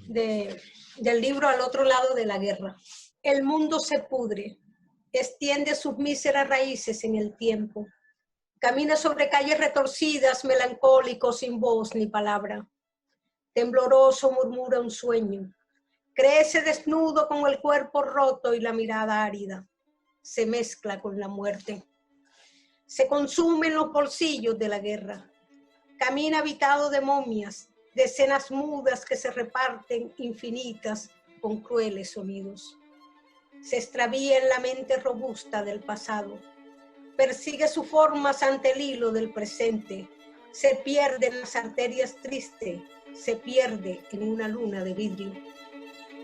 del libro Al otro lado de la guerra. El mundo se pudre, extiende sus míseras raíces en el tiempo. Camina sobre calles retorcidas, melancólico, sin voz ni palabra. Tembloroso murmura un sueño. Crece desnudo con el cuerpo roto y la mirada árida. Se mezcla con la muerte. Se consume en los bolsillos de la guerra. Camina habitado de momias, de escenas mudas que se reparten infinitas con crueles sonidos. Se extravía en la mente robusta del pasado. Persigue sus formas ante el hilo del presente. Se pierde en las arterias tristes. Se pierde en una luna de vidrio.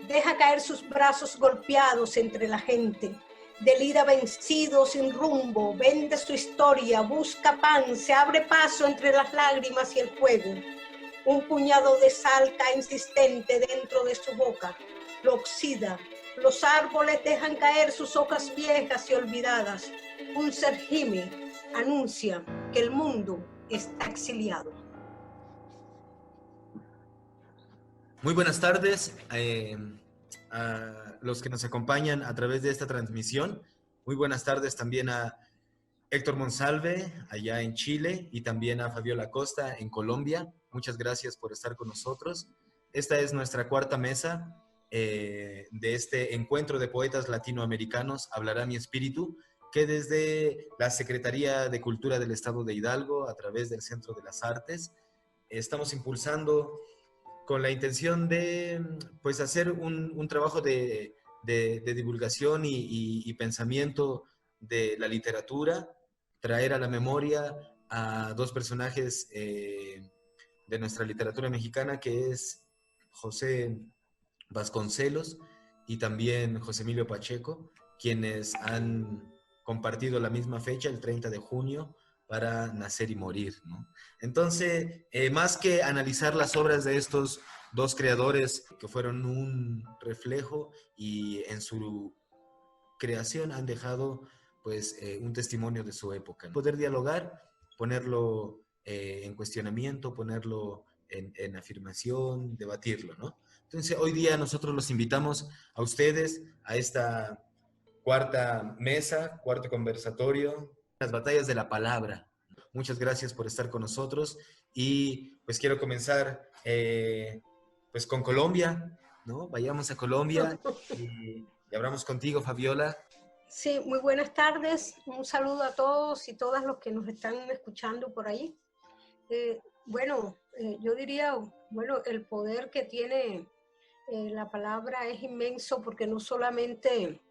Deja caer sus brazos golpeados entre la gente. Delira vencido, sin rumbo, vende su historia, busca pan, se abre paso entre las lágrimas y el fuego. Un puñado de sal cae insistente dentro de su boca, lo oxida. Los árboles dejan caer sus hojas viejas y olvidadas. Un ser gime, anuncia que el mundo está exiliado. Muy buenas tardes a los que nos acompañan a través de esta transmisión. Muy buenas tardes también a Héctor Monsalve, allá en Chile, y también a Fabiola Costa, en Colombia. Muchas gracias por estar con nosotros. Esta es nuestra cuarta mesa de este encuentro de poetas latinoamericanos, Hablará mi espíritu, que desde la Secretaría de Cultura del Estado de Hidalgo, a través del Centro de las Artes, estamos impulsando con la intención de pues, hacer un trabajo de divulgación y pensamiento de la literatura, traer a la memoria a dos personajes de nuestra literatura mexicana, que es José Vasconcelos y también José Emilio Pacheco, quienes han compartido la misma fecha, el 30 de junio, para nacer y morir, ¿no? Entonces, más que analizar las obras de estos dos creadores que fueron un reflejo y en su creación han dejado pues un testimonio de su época, ¿no? Poder dialogar, ponerlo en cuestionamiento, ponerlo en afirmación, debatirlo, ¿no? Entonces, hoy día nosotros los invitamos a ustedes a esta cuarta mesa, cuarto conversatorio, las batallas de la palabra. Muchas gracias por estar con nosotros y pues quiero comenzar pues con Colombia, ¿no? Vayamos a Colombia y hablamos contigo, Fabiola. Sí, muy buenas tardes. Un saludo a todos y todas los que nos están escuchando por ahí. Yo diría, bueno, el poder que tiene la palabra es inmenso porque no solamente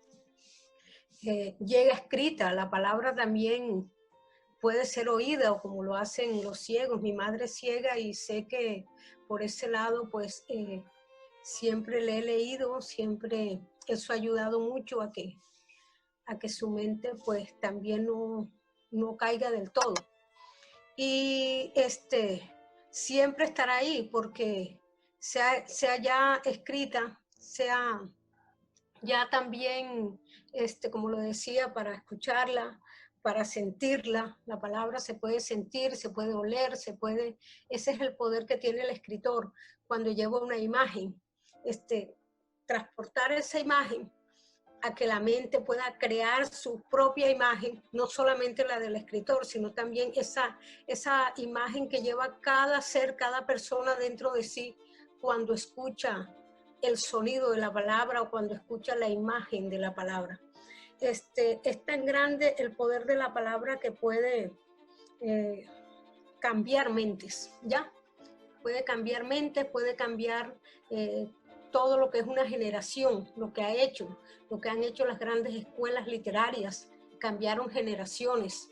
llega escrita, la palabra también puede ser oída o como lo hacen los ciegos. Mi madre es ciega y sé que por ese lado pues siempre le he leído, siempre eso ha ayudado mucho a que su mente pues también no caiga del todo. Y siempre estará ahí porque sea ya escrita, sea ya también, como lo decía, para escucharla, para sentirla. La palabra se puede sentir, se puede oler, ese es el poder que tiene el escritor cuando lleva una imagen, transportar esa imagen a que la mente pueda crear su propia imagen, no solamente la del escritor, sino también esa imagen que lleva cada ser, cada persona dentro de sí cuando escucha el sonido de la palabra o cuando escucha la imagen de la palabra. Es tan grande el poder de la palabra que puede cambiar mentes, ¿ya? Puede cambiar mentes, puede cambiar todo lo que es una generación, lo que han hecho las grandes escuelas literarias, cambiaron generaciones,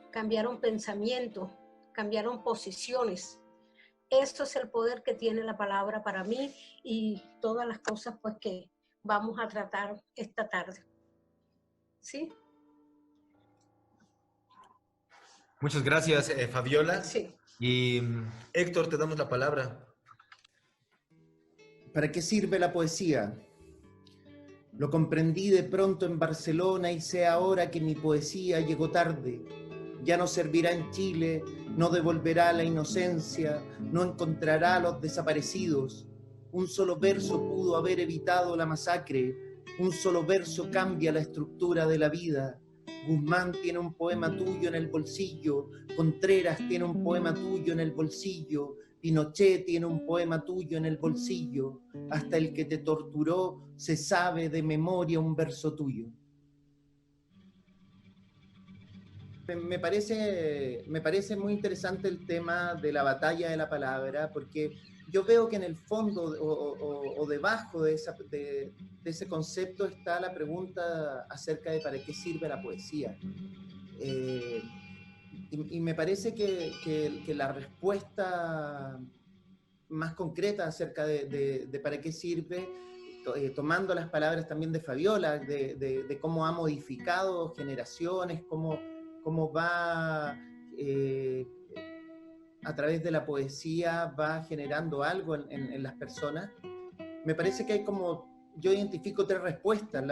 cambiaron pensamientos, cambiaron posiciones. Esto es el poder que tiene la palabra para mí y todas las cosas pues que vamos a tratar esta tarde. ¿Sí? Muchas gracias, Fabiola. Sí. Y Héctor, te damos la palabra. ¿Para qué sirve la poesía? Lo comprendí de pronto en Barcelona y sé ahora que mi poesía llegó tarde. Ya no servirá en Chile, no devolverá la inocencia, no encontrará a los desaparecidos. Un solo verso pudo haber evitado la masacre. Un solo verso cambia la estructura de la vida. Guzmán tiene un poema tuyo en el bolsillo. Contreras tiene un poema tuyo en el bolsillo. Pinochet tiene un poema tuyo en el bolsillo. Hasta el que te torturó se sabe de memoria un verso tuyo. Me parece muy interesante el tema de la batalla de la palabra, porque yo veo que en el fondo o debajo de ese concepto está la pregunta acerca de para qué sirve la poesía. Y me parece que la respuesta más concreta acerca de para qué sirve, tomando las palabras también de Fabiola, de cómo ha modificado generaciones, cómo va a través de la poesía, va generando algo en las personas. Me parece que hay yo identifico tres respuestas.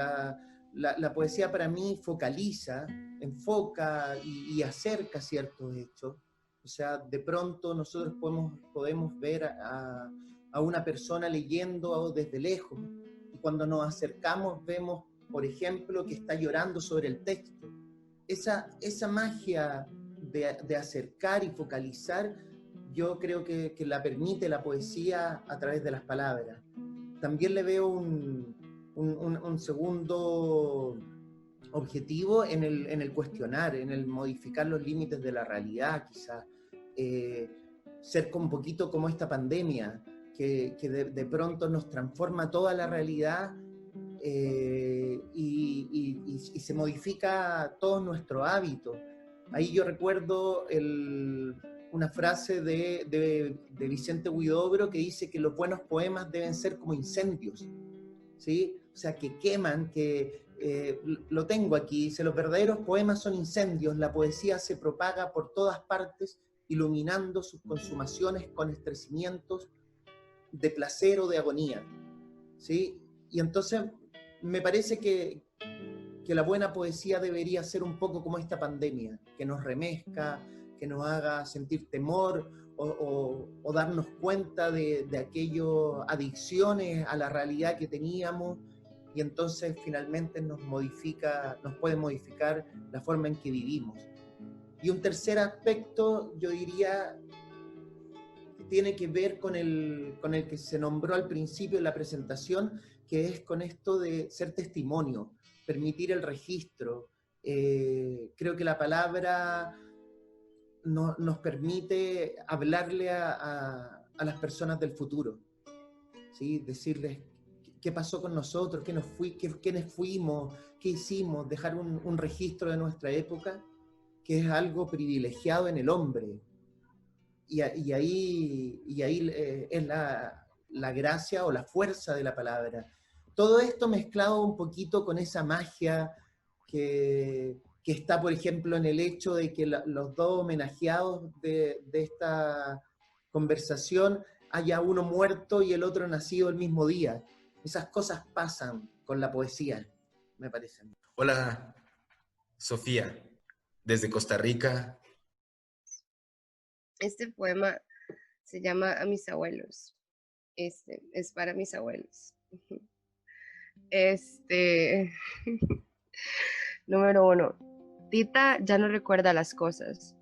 La poesía para mí focaliza, enfoca y acerca ciertos hechos. O sea, de pronto nosotros podemos ver a una persona leyendo desde lejos, y cuando nos acercamos vemos, por ejemplo, que está llorando sobre el texto. Esa magia de acercar y focalizar, yo creo que la permite la poesía a través de las palabras. También le veo un segundo objetivo en el cuestionar, en el modificar los límites de la realidad, quizás. Ser un poquito como esta pandemia, que de pronto nos transforma toda la realidad, y se modifica todo nuestro hábito. Ahí yo recuerdo una frase de Vicente Huidobro que dice que los buenos poemas deben ser como incendios, ¿sí? O sea, que queman, lo tengo aquí, dice, los verdaderos poemas son incendios, la poesía se propaga por todas partes, iluminando sus consumaciones con estremecimientos de placer o de agonía, ¿sí? Y entonces me parece que la buena poesía debería ser un poco como esta pandemia, que nos remezca, que nos haga sentir temor o darnos cuenta de aquellas adicciones a la realidad que teníamos, y entonces finalmente nos puede modificar la forma en que vivimos. Y un tercer aspecto, yo diría, tiene que ver con el que se nombró al principio en la presentación, que es con esto de ser testimonio, permitir el registro. Creo que la palabra nos permite hablarle a las personas del futuro, ¿sí? Decirles qué pasó con nosotros, quiénes fuimos, qué hicimos, dejar un registro de nuestra época, que es algo privilegiado en el hombre. Y ahí es la gracia o la fuerza de la palabra. Todo esto mezclado un poquito con esa magia que está, por ejemplo, en el hecho de que los dos homenajeados de esta conversación, haya uno muerto y el otro nacido el mismo día. Esas cosas pasan con la poesía, me parece. Hola, Sofía, desde Costa Rica. Este poema se llama A mis abuelos. Es para mis abuelos. Número 1. Tita ya no recuerda las cosas.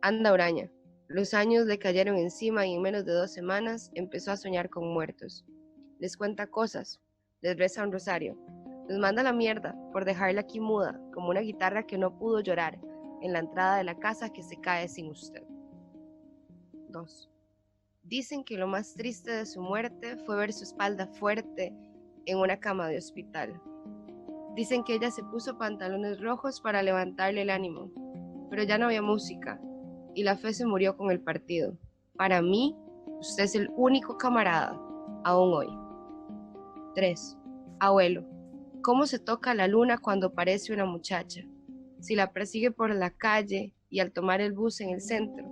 Anda huraña. Los años le cayeron encima y en menos de 2 semanas empezó a soñar con muertos. Les cuenta cosas, les reza un rosario, los manda a la mierda por dejarla aquí muda, como una guitarra que no pudo llorar en la entrada de la casa que se cae sin usted. 2. Dicen que lo más triste de su muerte fue ver su espalda fuerte en una cama de hospital. Dicen que ella se puso pantalones rojos para levantarle el ánimo, pero ya no había música y la fe se murió con el partido. Para mí, usted es el único camarada, aún hoy. 3. Abuelo, ¿cómo se toca la luna cuando parece una muchacha? Si la persigue por la calle y al tomar el bus en el centro.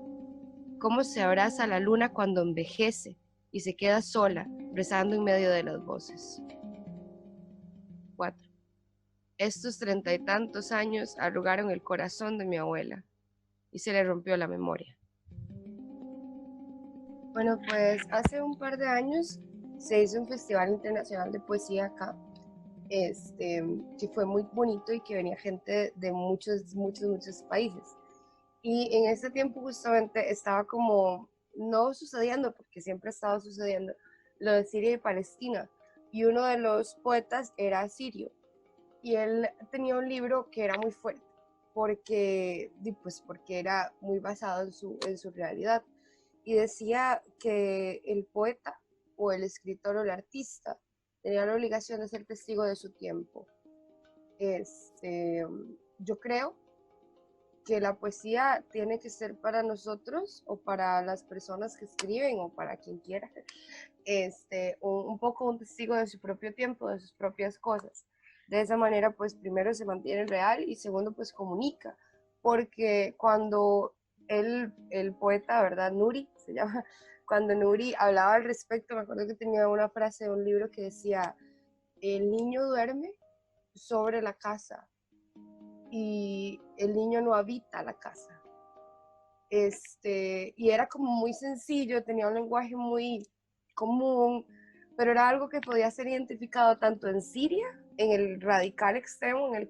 ¿Cómo se abraza a la luna cuando envejece y se queda sola, rezando en medio de las voces? 4. Estos 30 y tantos años arrugaron el corazón de mi abuela y se le rompió la memoria. Bueno, pues hace un par de años se hizo un festival internacional de poesía acá, que fue muy bonito y que venía gente de muchos países. Y en ese tiempo justamente estaba como, no sucediendo, porque siempre estaba sucediendo, lo de Siria y Palestina. Y uno de los poetas era sirio. Y él tenía un libro que era muy fuerte, porque era muy basado en su realidad. Y decía que el poeta o el escritor o el artista tenía la obligación de ser testigo de su tiempo. Yo creo que la poesía tiene que ser para nosotros o para las personas que escriben o para quien quiera, un poco un testigo de su propio tiempo, de sus propias cosas. De esa manera, pues primero se mantiene real y segundo, pues comunica. Porque cuando el poeta, ¿verdad? Nuri se llama, cuando Nuri hablaba al respecto, me acuerdo que tenía una frase de un libro que decía, el niño duerme sobre la casa y el niño no habita la casa. Y era como muy sencillo, tenía un lenguaje muy común, pero era algo que podía ser identificado tanto en Siria, en el radical extremo en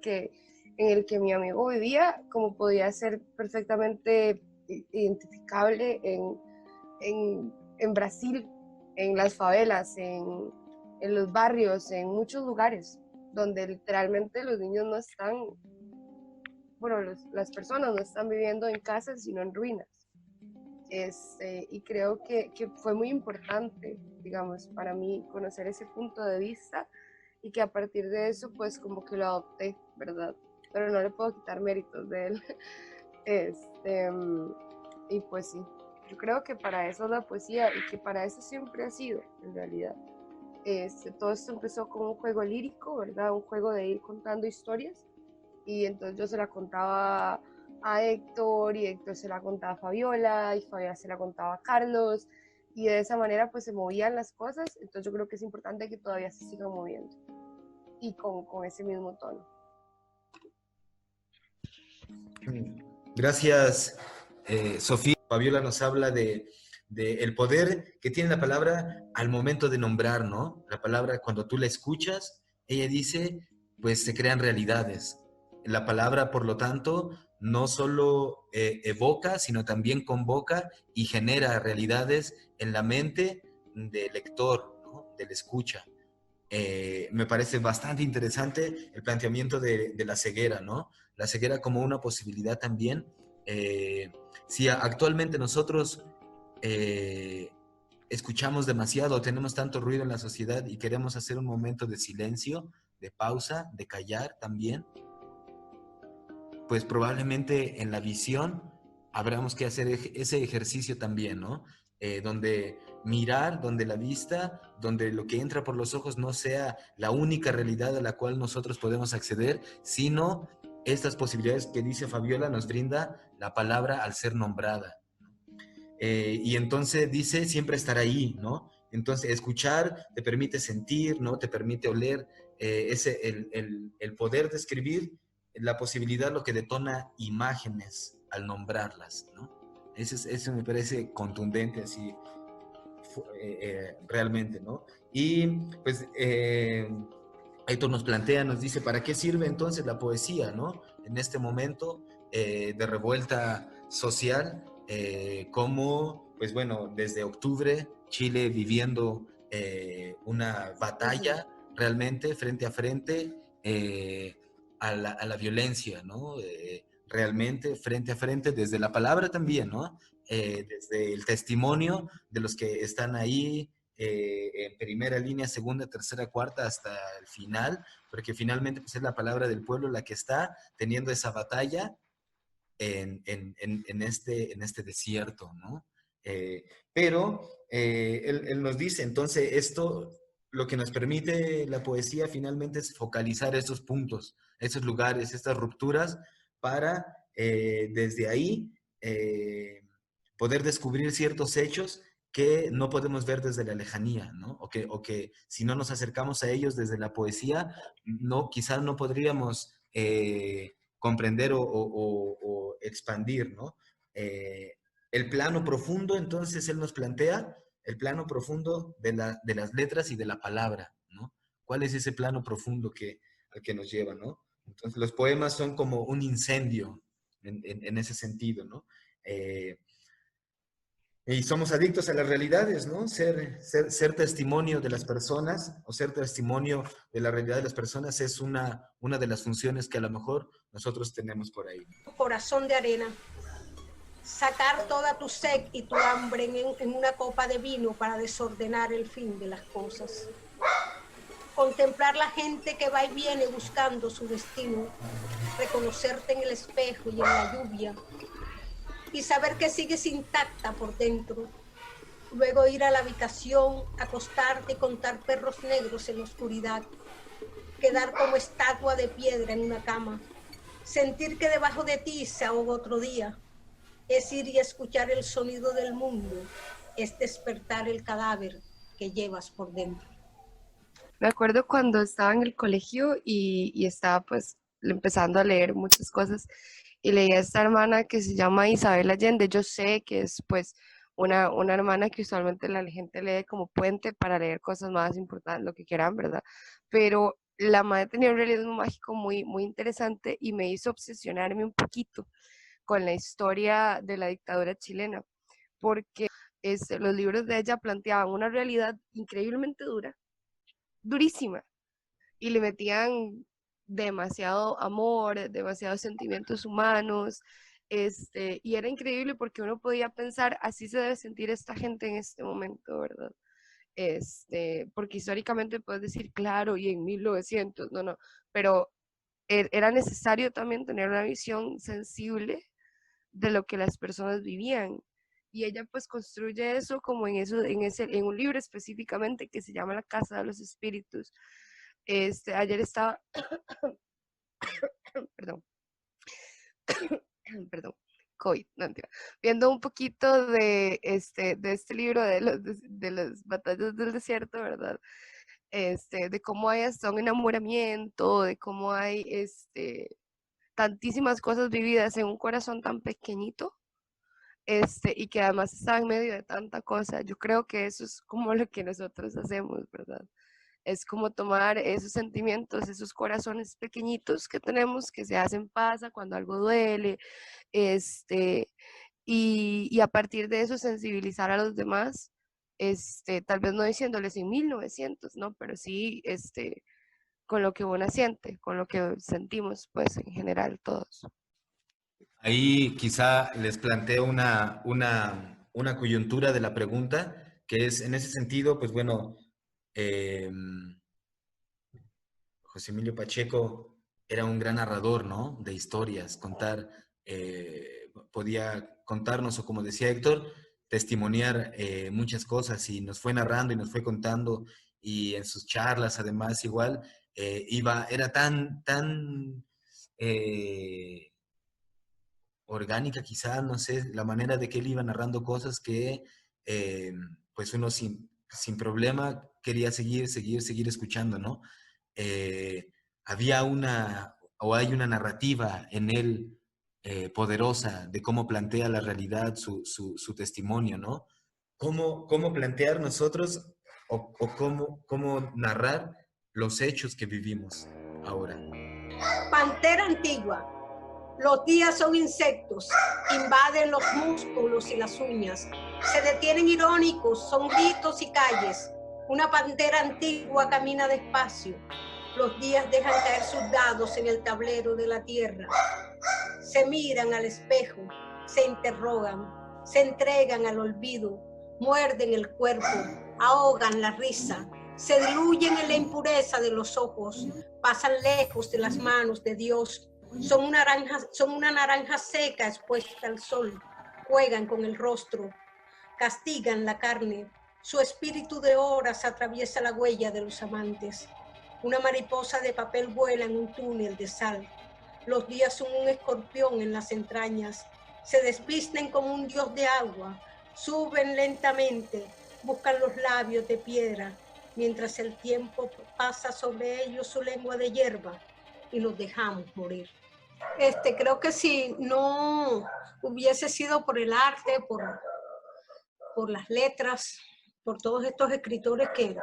el que mi amigo vivía, como podía ser perfectamente identificable en Brasil, en las favelas, en los barrios, en muchos lugares, donde literalmente los niños no están, bueno, las personas no están viviendo en casas, sino en ruinas. Y creo que fue muy importante, digamos, para mí conocer ese punto de vista y que a partir de eso, pues como que lo adopté, ¿verdad? Pero no le puedo quitar méritos de él. Este, y pues sí, yo creo que para eso es la poesía y que para eso siempre ha sido, en realidad. Todo esto empezó como un juego lírico, ¿verdad? Un juego de ir contando historias y entonces yo se la contaba a Héctor y Héctor se la contaba a Fabiola y Fabiola se la contaba a Carlos y de esa manera pues se movían las cosas, entonces yo creo que es importante que todavía se sigan moviendo y con ese mismo tono. Gracias, Sofía. Fabiola nos habla de el poder que tiene la palabra al momento de nombrar, ¿no? La palabra, cuando tú la escuchas, ella dice, pues se crean realidades. La palabra, por lo tanto, no solo evoca, sino también convoca y genera realidades en la mente del lector, ¿no? Del escucha. Me parece bastante interesante el planteamiento de la ceguera, ¿no? La ceguera como una posibilidad también. Si actualmente nosotros escuchamos demasiado, tenemos tanto ruido en la sociedad y queremos hacer un momento de silencio, de pausa, de callar también, pues probablemente en la visión habremos que hacer ese ejercicio también, ¿no? Donde mirar, donde la vista, donde lo que entra por los ojos no sea la única realidad a la cual nosotros podemos acceder, sino estas posibilidades que dice Fabiola nos brinda la palabra al ser nombrada. Y entonces dice siempre estar ahí, ¿no? Entonces escuchar te permite sentir, ¿no? Te permite oler, el poder describir, la posibilidad lo que detona imágenes al nombrarlas, ¿no? Eso me parece contundente así, realmente, ¿no? Y pues Aitor nos plantea, nos dice, ¿para qué sirve entonces la poesía, ¿no? En este momento de revuelta social, como, pues bueno, desde octubre, Chile viviendo una batalla realmente frente a frente a la violencia, ¿no? Realmente frente a frente, desde la palabra también, ¿no? Desde el testimonio de los que están ahí en primera línea, segunda, tercera, cuarta, hasta el final, porque finalmente pues, es la palabra del pueblo la que está teniendo esa batalla en este desierto, ¿no? Pero él nos dice, entonces, esto lo que nos permite la poesía finalmente es focalizar esos puntos, esos lugares, estas rupturas, para desde ahí poder descubrir ciertos hechos que no podemos ver desde la lejanía, ¿no? O que si no nos acercamos a ellos desde la poesía, no, quizás no podríamos comprender o expandir, ¿no? El plano profundo, entonces, él nos plantea, el plano profundo de las letras y de la palabra, ¿no? ¿Cuál es ese plano profundo al que nos lleva, ¿no? Entonces, los poemas son como un incendio en ese sentido, ¿no? Y somos adictos a las realidades, ¿no? Ser testimonio de las personas o ser testimonio de la realidad de las personas es una de las funciones que a lo mejor nosotros tenemos por ahí. Corazón de arena, sacar toda tu sed y tu hambre en una copa de vino para desordenar el fin de las cosas. Contemplar la gente que va y viene buscando su destino, reconocerte en el espejo y en la lluvia, y saber que sigues intacta por dentro. Luego ir a la habitación, acostarte y contar perros negros en la oscuridad. Quedar como estatua de piedra en una cama. Sentir que debajo de ti se ahoga otro día. Es ir y escuchar el sonido del mundo. Es despertar el cadáver que llevas por dentro. Me acuerdo cuando estaba en el colegio y estaba pues empezando a leer muchas cosas y leía a esta hermana que se llama Isabel Allende. Yo sé que es pues una hermana que usualmente la gente lee como puente para leer cosas más importantes, lo que quieran, ¿verdad? Pero la madre tenía un realismo mágico muy, muy interesante y me hizo obsesionarme un poquito con la historia de la dictadura chilena, porque los libros de ella planteaban una realidad increíblemente dura, durísima, y le metían demasiado amor, demasiados sentimientos humanos, y era increíble porque uno podía pensar, así se debe sentir esta gente en este momento, ¿verdad? Porque históricamente puedes decir, claro, y en 1900, no, pero era necesario también tener una visión sensible de lo que las personas vivían. Y ella pues construye eso como en un libro específicamente que se llama La Casa de los Espíritus. Ayer estaba, perdón, perdón, COVID, no, mentira, viendo un poquito de este libro de las batallas del desierto, ¿verdad? De cómo hay hasta un enamoramiento, de cómo hay tantísimas cosas vividas en un corazón tan pequeñito, y que además está en medio de tanta cosa. Yo creo que eso es como lo que nosotros hacemos, ¿verdad? Es como tomar esos sentimientos, esos corazones pequeñitos que tenemos, que se hacen pasa cuando algo duele, y a partir de eso sensibilizar a los demás, tal vez no diciéndoles en 1900, ¿no? Pero sí, con lo que uno siente, con lo que sentimos, pues en general todos. Ahí quizá les planteo una coyuntura de la pregunta, que es en ese sentido, pues bueno, eh, José Emilio Pacheco era un gran narrador, ¿no? De historias, podía contarnos, o como decía Héctor, testimoniar muchas cosas y nos fue narrando y nos fue contando y en sus charlas además igual era tan eh, orgánica quizá, no sé, la manera de que él iba narrando cosas que eh, pues uno sin problema quería seguir escuchando, ¿no? Había hay una narrativa en él poderosa de cómo plantea la realidad, su testimonio, ¿no? ¿Cómo plantear nosotros o cómo narrar los hechos que vivimos ahora? Pantera antigua. Los días son insectos, invaden los músculos y las uñas. Se detienen irónicos, son gritos y calles. Una pantera antigua camina despacio. Los días dejan caer sus dados en el tablero de la tierra. Se miran al espejo, se interrogan, se entregan al olvido, muerden el cuerpo, ahogan la risa, se diluyen en la impureza de los ojos, pasan lejos de las manos de Dios. Son una naranja seca expuesta al sol, juegan con el rostro, castigan la carne. Su espíritu de horas atraviesa la huella de los amantes. Una mariposa de papel vuela en un túnel de sal. Los días son un escorpión en las entrañas. Se desvisten como un dios de agua. Suben lentamente, buscan los labios de piedra, mientras el tiempo pasa sobre ellos su lengua de hierba y los dejamos morir. Creo que si no hubiese sido por el arte, por las letras, por todos estos escritores que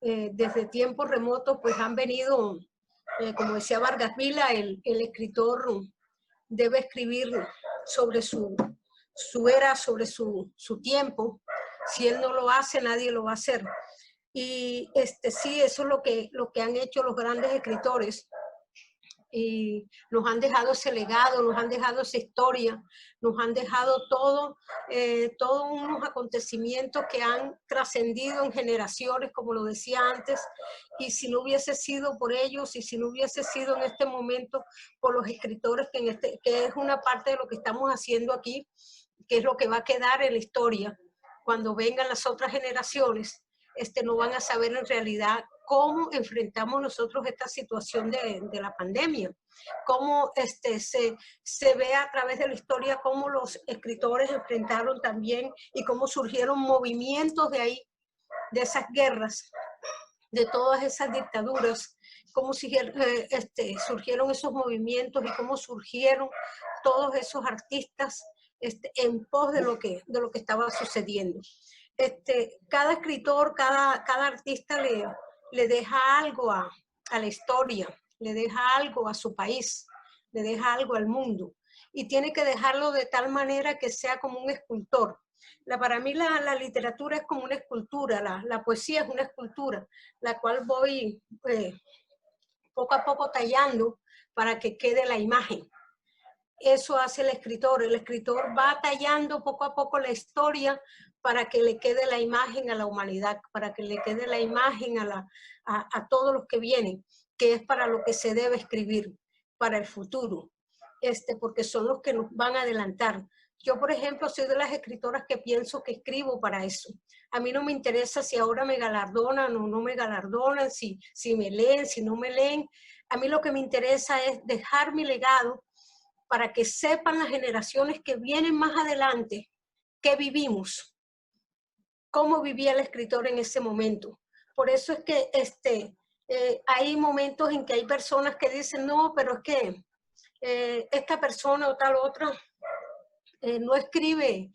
desde tiempos remotos pues han venido, como decía Vargas Vila, el escritor debe escribir sobre su era, sobre su tiempo. Si él no lo hace, nadie lo va a hacer. Y sí, eso es lo que han hecho los grandes escritores. Y nos han dejado ese legado, nos han dejado esa historia, nos han dejado todos unos acontecimientos que han trascendido en generaciones, como lo decía antes, y si no hubiese sido por ellos, y si no hubiese sido en este momento por los escritores, que es una parte de lo que estamos haciendo aquí, que es lo que va a quedar en la historia, cuando vengan las otras generaciones, no van a saber en realidad cómo enfrentamos nosotros esta situación de la pandemia, cómo se ve a través de la historia cómo los escritores enfrentaron también y cómo surgieron movimientos de ahí, de esas guerras, de todas esas dictaduras, cómo surgieron esos movimientos y cómo surgieron todos esos artistas en pos de lo que estaba sucediendo. Cada escritor, cada artista le deja algo a la historia, le deja algo a su país, le deja algo al mundo. Y tiene que dejarlo de tal manera que sea como un escultor. Para mí la literatura es como una escultura, la poesía es una escultura, la cual voy poco a poco tallando para que quede la imagen. Eso hace el escritor va tallando poco a poco la historia para que le quede la imagen a la humanidad, para que le quede la imagen a todos los que vienen, que es para lo que se debe escribir, para el futuro, porque son los que nos van a adelantar. Yo, por ejemplo, soy de las escritoras que pienso que escribo para eso. A mí no me interesa si ahora me galardonan o no me galardonan, si me leen, si no me leen. A mí lo que me interesa es dejar mi legado para que sepan las generaciones que vienen más adelante qué vivimos, cómo vivía el escritor en ese momento. Por eso es que hay momentos en que hay personas que dicen, no, pero es que esta persona o tal otra no escribe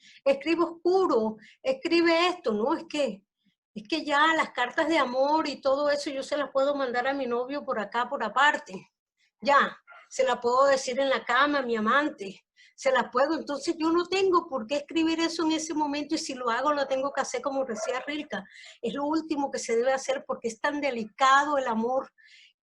oscuro, escribe esto, no, es que ya las cartas de amor y todo eso yo se las puedo mandar a mi novio por acá, por aparte, ya, se la puedo decir en la cama a mi amante, se la puedo, entonces yo no tengo por qué escribir eso en ese momento y si lo hago lo tengo que hacer como decía Rilke, es lo último que se debe hacer porque es tan delicado el amor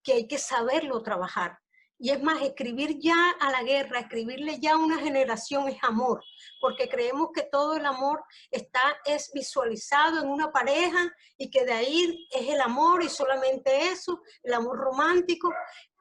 que hay que saberlo trabajar. Y es más, escribir ya a la guerra, escribirle ya a una generación es amor, porque creemos que todo el amor es visualizado en una pareja y que de ahí es el amor y solamente eso, el amor romántico.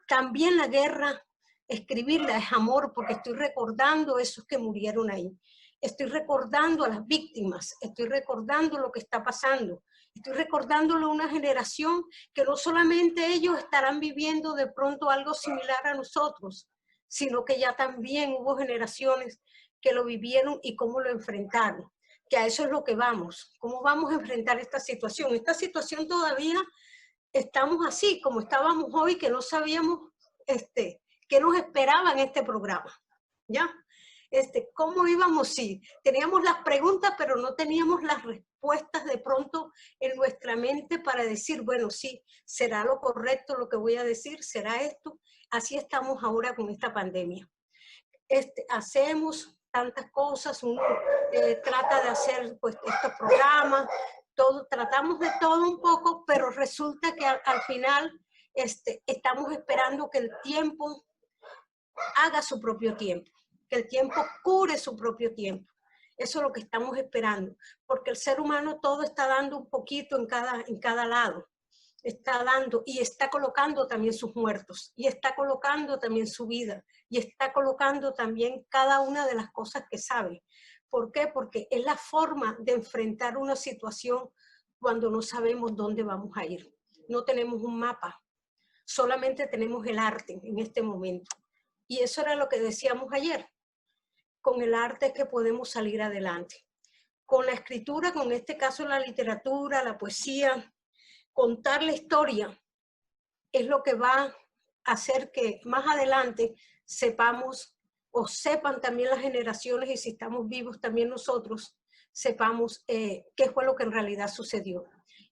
También la guerra, escribirla es amor, porque estoy recordando a esos que murieron ahí. Estoy recordando a las víctimas, estoy recordando lo que está pasando. Estoy recordándolo a una generación que no solamente ellos estarán viviendo de pronto algo similar a nosotros, sino que ya también hubo generaciones que lo vivieron y cómo lo enfrentaron. Que a eso es lo que vamos. ¿Cómo vamos a enfrentar esta situación? Esta situación todavía estamos así, como estábamos hoy, que no sabíamos qué nos esperaba en este programa. ¿Ya? ¿Cómo íbamos? Sí, teníamos las preguntas, pero no teníamos las respuestas de pronto en nuestra mente para decir, bueno, sí, será lo correcto lo que voy a decir, será esto. Así estamos ahora con esta pandemia. Hacemos tantas cosas, uno trata de hacer pues, estos programas, tratamos de todo un poco, pero resulta que al final estamos esperando que el tiempo haga su propio tiempo, que el tiempo cure su propio tiempo. Eso es lo que estamos esperando, porque el ser humano todo está dando un poquito en cada lado. Está dando y está colocando también sus muertos, y está colocando también su vida, y está colocando también cada una de las cosas que sabe. ¿Por qué? Porque es la forma de enfrentar una situación cuando no sabemos dónde vamos a ir. No tenemos un mapa, solamente tenemos el arte en este momento. Y eso era lo que decíamos ayer. Con el arte es que podemos salir adelante. Con la escritura, con este caso la literatura, la poesía, contar la historia es lo que va a hacer que más adelante sepamos o sepan también las generaciones, y si estamos vivos también nosotros, sepamos qué fue lo que en realidad sucedió.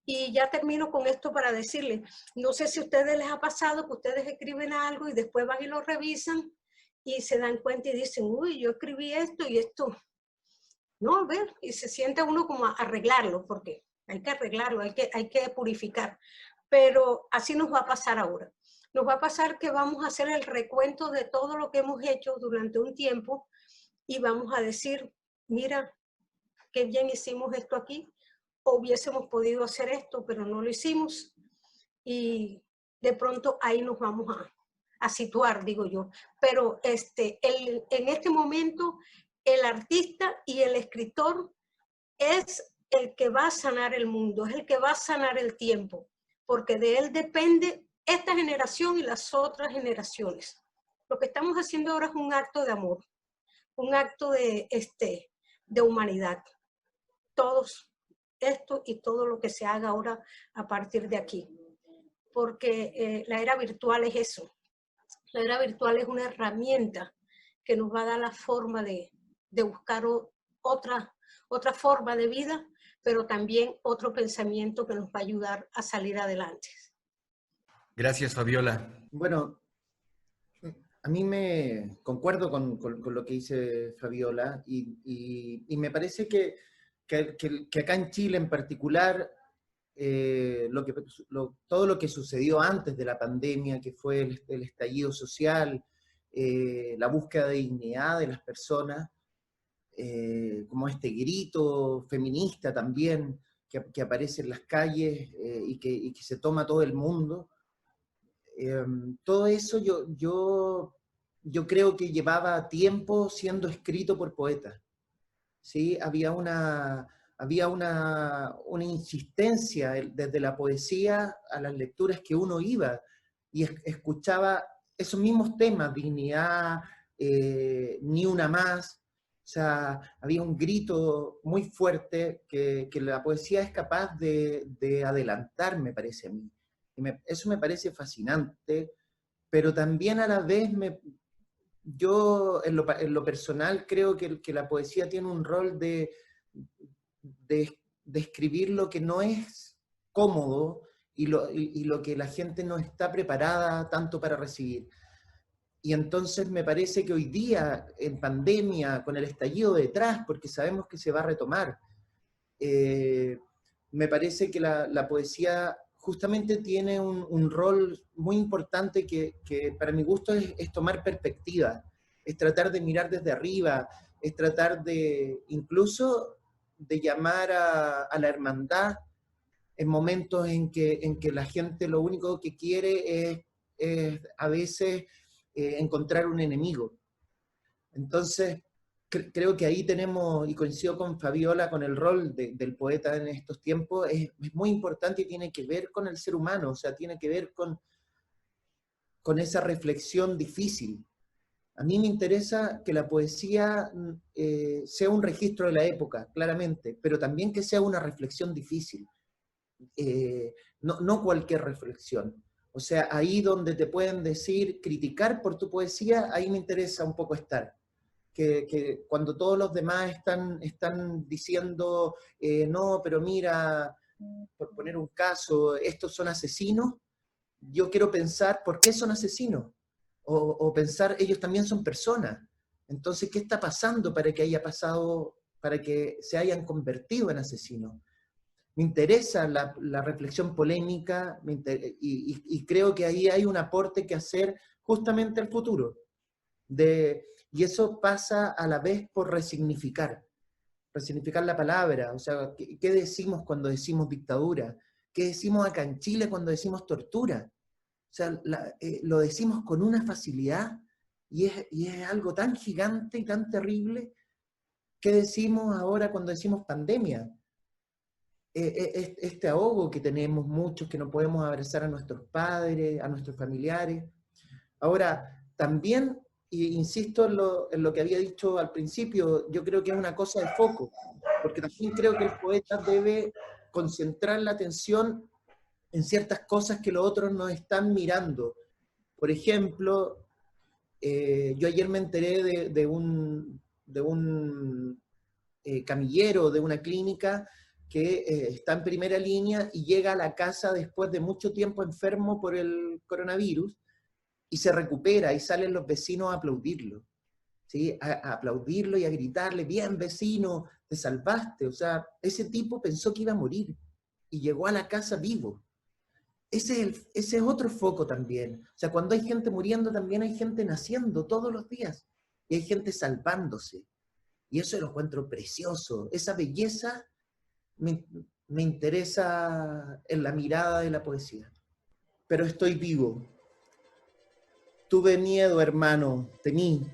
Y ya termino con esto para decirles, no sé si a ustedes les ha pasado que ustedes escriben algo y después van y lo revisan y se dan cuenta y dicen, uy, yo escribí esto y esto. No, ver, y se siente uno como a arreglarlo, porque hay que arreglarlo, hay que purificar. Pero así nos va a pasar ahora. Nos va a pasar que vamos a hacer el recuento de todo lo que hemos hecho durante un tiempo y vamos a decir, mira, qué bien hicimos esto aquí, o hubiésemos podido hacer esto, pero no lo hicimos. Y de pronto ahí nos vamos a situar, digo yo. Pero en este momento, el artista y el escritor es el que va a sanar el mundo, es el que va a sanar el tiempo, porque de él depende esta generación y las otras generaciones. Lo que estamos haciendo ahora es un acto de amor, un acto de humanidad. Todos esto y todo lo que se haga ahora a partir de aquí. Porque la era virtual es eso. La era virtual es una herramienta que nos va a dar la forma de buscar otra forma de vida, pero también otro pensamiento que nos va a ayudar a salir adelante. Gracias, Fabiola. Bueno, a mí me concuerdo con lo que dice Fabiola y me parece que acá en Chile en particular, todo lo que sucedió antes de la pandemia, que fue el estallido social, la búsqueda de dignidad de las personas, como este grito feminista también, que aparece en las calles y que se toma todo el mundo. Todo eso yo creo que llevaba tiempo siendo escrito por poetas. ¿Sí? Había una insistencia desde la poesía a las lecturas que uno iba y escuchaba esos mismos temas, dignidad, ni una más. O sea, había un grito muy fuerte que la poesía es capaz de adelantar, me parece a mí. Eso me parece fascinante, pero también a la vez yo en lo personal creo que la poesía tiene un rol de escribir lo que no es cómodo y lo que la gente no está preparada tanto para recibir. Y entonces me parece que hoy día, en pandemia, con el estallido detrás, porque sabemos que se va a retomar, me parece que la poesía justamente tiene un rol muy importante que para mi gusto es tomar perspectiva, es tratar de mirar desde arriba, es tratar de incluso de llamar a la hermandad en momentos en que la gente lo único que quiere es a veces encontrar un enemigo. Entonces, creo que ahí tenemos, y coincido con Fabiola, con el rol del poeta en estos tiempos, es muy importante y tiene que ver con el ser humano, o sea, tiene que ver con esa reflexión difícil. A mí me interesa que la poesía sea un registro de la época, claramente, pero también que sea una reflexión difícil. No cualquier reflexión. O sea, ahí donde te pueden decir, criticar por tu poesía, ahí me interesa un poco estar. Que cuando todos los demás están diciendo, no, pero mira, por poner un caso, estos son asesinos, yo quiero pensar, ¿por qué son asesinos? O pensar, ellos también son personas. Entonces, ¿qué está pasando para que se hayan convertido en asesinos? Me interesa la reflexión polémica y creo que ahí hay un aporte que hacer justamente al futuro. Y eso pasa a la vez por resignificar la palabra. O sea, ¿qué decimos cuando decimos dictadura? ¿Qué decimos acá en Chile cuando decimos tortura? O sea, lo decimos con una facilidad y es algo tan gigante y tan terrible. ¿Qué decimos ahora cuando decimos pandemia? Este ahogo que tenemos muchos, que no podemos abrazar a nuestros padres, a nuestros familiares. Ahora, también, insisto en lo que había dicho al principio, yo creo que es una cosa de foco, porque también creo que el poeta debe concentrar la atención en ciertas cosas que los otros no están mirando. Por ejemplo, yo ayer me enteré de un camillero de una clínica que está en primera línea y llega a la casa después de mucho tiempo enfermo por el coronavirus y se recupera y salen los vecinos a aplaudirlo, ¿sí? A aplaudirlo y a gritarle, bien vecino, te salvaste. O sea, ese tipo pensó que iba a morir y llegó a la casa vivo. Ese es otro foco también. O sea, cuando hay gente muriendo, también hay gente naciendo todos los días. Y hay gente salvándose. Y eso lo encuentro precioso. Esa belleza me interesa en la mirada de la poesía. Pero estoy vivo. Tuve miedo, hermano, temí.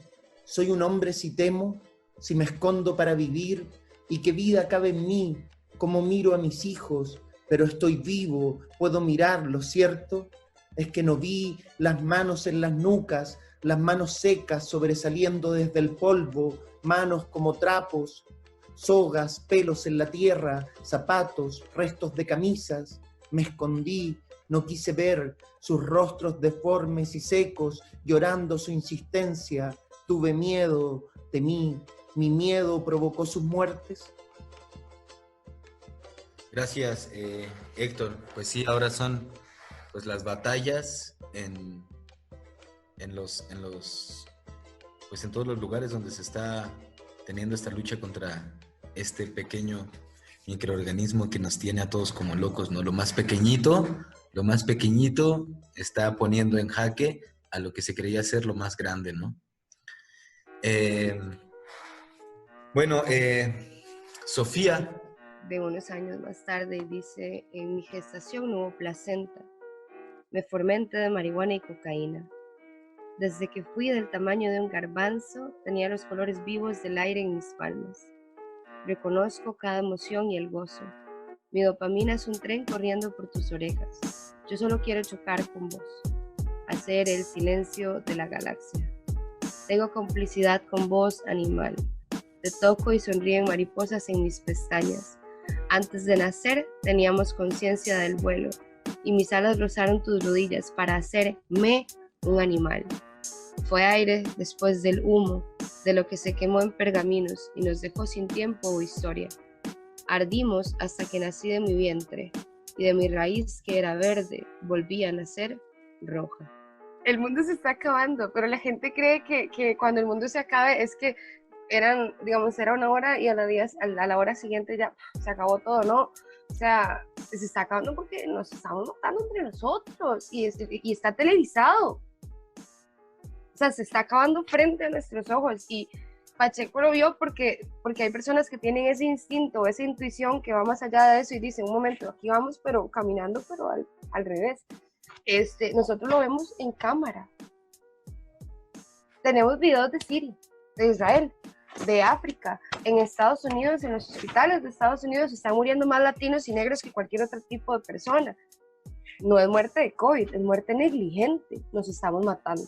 Soy un hombre si temo, si me escondo para vivir, y que vida cabe en mí, como miro a mis hijos, pero estoy vivo, puedo mirar, lo cierto es que no vi las manos en las nucas, las manos secas sobresaliendo desde el polvo, manos como trapos, sogas, pelos en la tierra, zapatos, restos de camisas. Me escondí, no quise ver sus rostros deformes y secos, llorando su insistencia. Tuve miedo, temí, mi miedo provocó sus muertes. Gracias, Héctor. Pues sí, ahora son pues las batallas pues en todos los lugares donde se está teniendo esta lucha contra este pequeño microorganismo que nos tiene a todos como locos, ¿no? Lo más pequeñito está poniendo en jaque a lo que se creía ser lo más grande, ¿no? Bueno, Sofía. De unos años más tarde dice, en mi gestación no hubo placenta, me formé en té de marihuana y cocaína. Desde que fui del tamaño de un garbanzo, tenía los colores vivos del aire en mis palmas. Reconozco cada emoción y el gozo. Mi dopamina es un tren corriendo por tus orejas. Yo solo quiero chocar con vos, hacer el silencio de la galaxia. Tengo complicidad con vos, animal. Te toco y sonríen mariposas en mis pestañas. Antes de nacer teníamos conciencia del vuelo y mis alas rozaron tus rodillas para hacerme un animal. Fue aire después del humo, de lo que se quemó en pergaminos y nos dejó sin tiempo o historia. Ardimos hasta que nací de mi vientre y de mi raíz que era verde volví a nacer roja. El mundo se está acabando, pero la gente cree que cuando el mundo se acabe es que era una hora y a la hora siguiente ya se acabó todo, ¿no? O sea, se está acabando porque nos estamos matando entre nosotros y está televisado. O sea, se está acabando frente a nuestros ojos y Pacheco lo vio porque hay personas que tienen ese instinto, esa intuición que va más allá de eso y dicen, un momento, aquí vamos, pero caminando, pero al revés. Nosotros lo vemos en cámara. Tenemos videos de Siria, de Israel, de África, en Estados Unidos, en los hospitales de Estados Unidos están muriendo más latinos y negros que cualquier otro tipo de persona. No es muerte de COVID, es muerte negligente, nos estamos matando.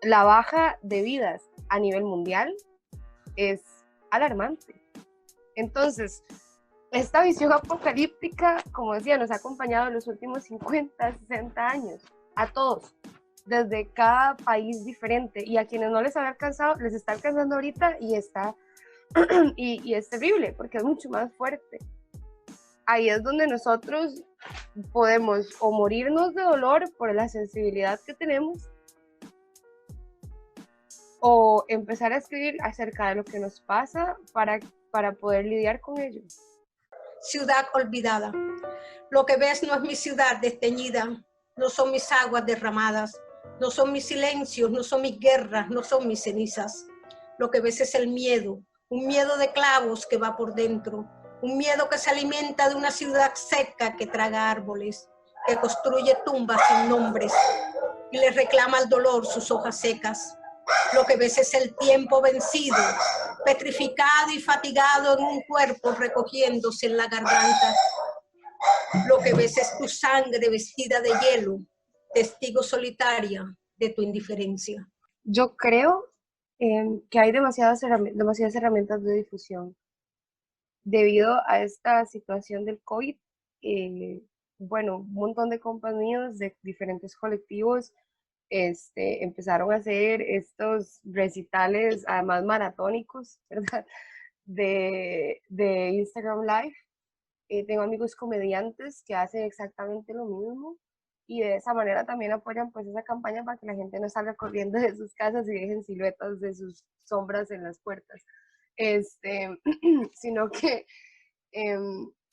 La baja de vidas a nivel mundial es alarmante. Entonces, esta visión apocalíptica, como decía, nos ha acompañado en los últimos 50, 60 años, a todos, desde cada país diferente, y a quienes no les había alcanzado, les está alcanzando ahorita y es terrible, porque es mucho más fuerte. Ahí es donde nosotros podemos o morirnos de dolor por la sensibilidad que tenemos, o empezar a escribir acerca de lo que nos pasa para poder lidiar con ello. Ciudad olvidada. Lo que ves no es mi ciudad desteñida, no son mis aguas derramadas, no son mis silencios, no son mis guerras, no son mis cenizas. Lo que ves es el miedo, un miedo de clavos que va por dentro, un miedo que se alimenta de una ciudad seca que traga árboles, que construye tumbas sin nombres y le reclama al dolor sus hojas secas. Lo que ves es el tiempo vencido, petrificado y fatigado en un cuerpo recogiéndose en la garganta. Lo que ves es tu sangre vestida de hielo, testigo solitaria de tu indiferencia. Yo creo que hay demasiadas herramientas de difusión. Debido a esta situación del COVID, un montón de compañías de diferentes colectivos empezaron a hacer estos recitales, además maratónicos, ¿verdad? de Instagram Live. Tengo amigos comediantes que hacen exactamente lo mismo y de esa manera también apoyan pues esa campaña para que la gente no salga corriendo de sus casas y dejen siluetas de sus sombras en las puertas. Sino que,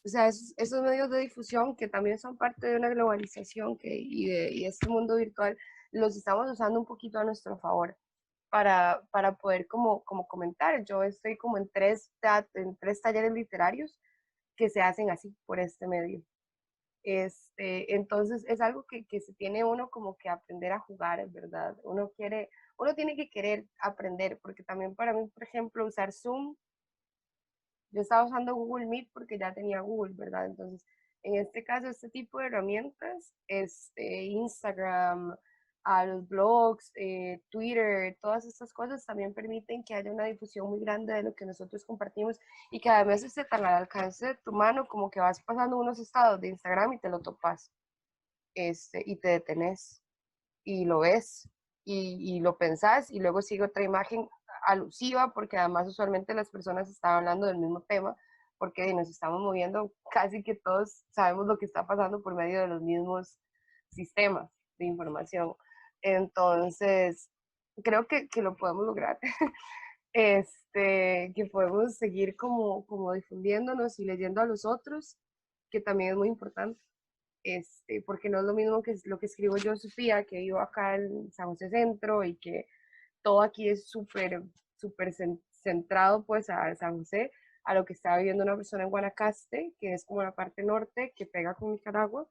o sea, esos medios de difusión que también son parte de una globalización y este mundo virtual, los estamos usando un poquito a nuestro favor para poder como comentar. Yo estoy como en tres talleres literarios que se hacen así por este medio. Entonces es algo que se tiene uno como que aprender a jugar, ¿verdad? Uno tiene que querer aprender, porque también para mí, por ejemplo, usar Zoom, yo estaba usando Google Meet porque ya tenía Google, ¿verdad? Entonces, en este caso, este tipo de herramientas, Instagram, a los blogs, Twitter, todas estas cosas también permiten que haya una difusión muy grande de lo que nosotros compartimos y que además esté tan al alcance de tu mano como que vas pasando unos estados de Instagram y te lo topas, y te detenés y lo ves y lo pensás y luego sigue otra imagen alusiva porque además usualmente las personas están hablando del mismo tema porque nos estamos moviendo, casi que todos sabemos lo que está pasando por medio de los mismos sistemas de información. Entonces, creo que lo podemos lograr. Que podemos seguir como difundiéndonos y leyendo a los otros, que también es muy importante. Porque no es lo mismo que lo que escribo yo, Sofía, que vivo acá en San José Centro y que todo aquí es súper centrado pues a San José, a lo que está viviendo una persona en Guanacaste, que es como la parte norte que pega con Nicaragua,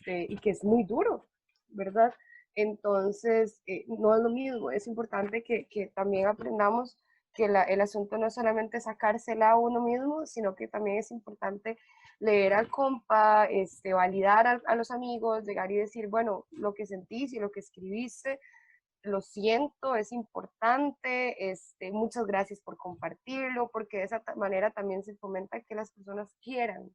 y que es muy duro, ¿verdad? Entonces, no es lo mismo, es importante que también aprendamos que el asunto no es solamente sacársela a uno mismo, sino que también es importante leer al compa, validar a los amigos, llegar y decir, bueno, lo que sentís y lo que escribiste, lo siento, es importante, muchas gracias por compartirlo, porque de esa manera también se fomenta que las personas quieran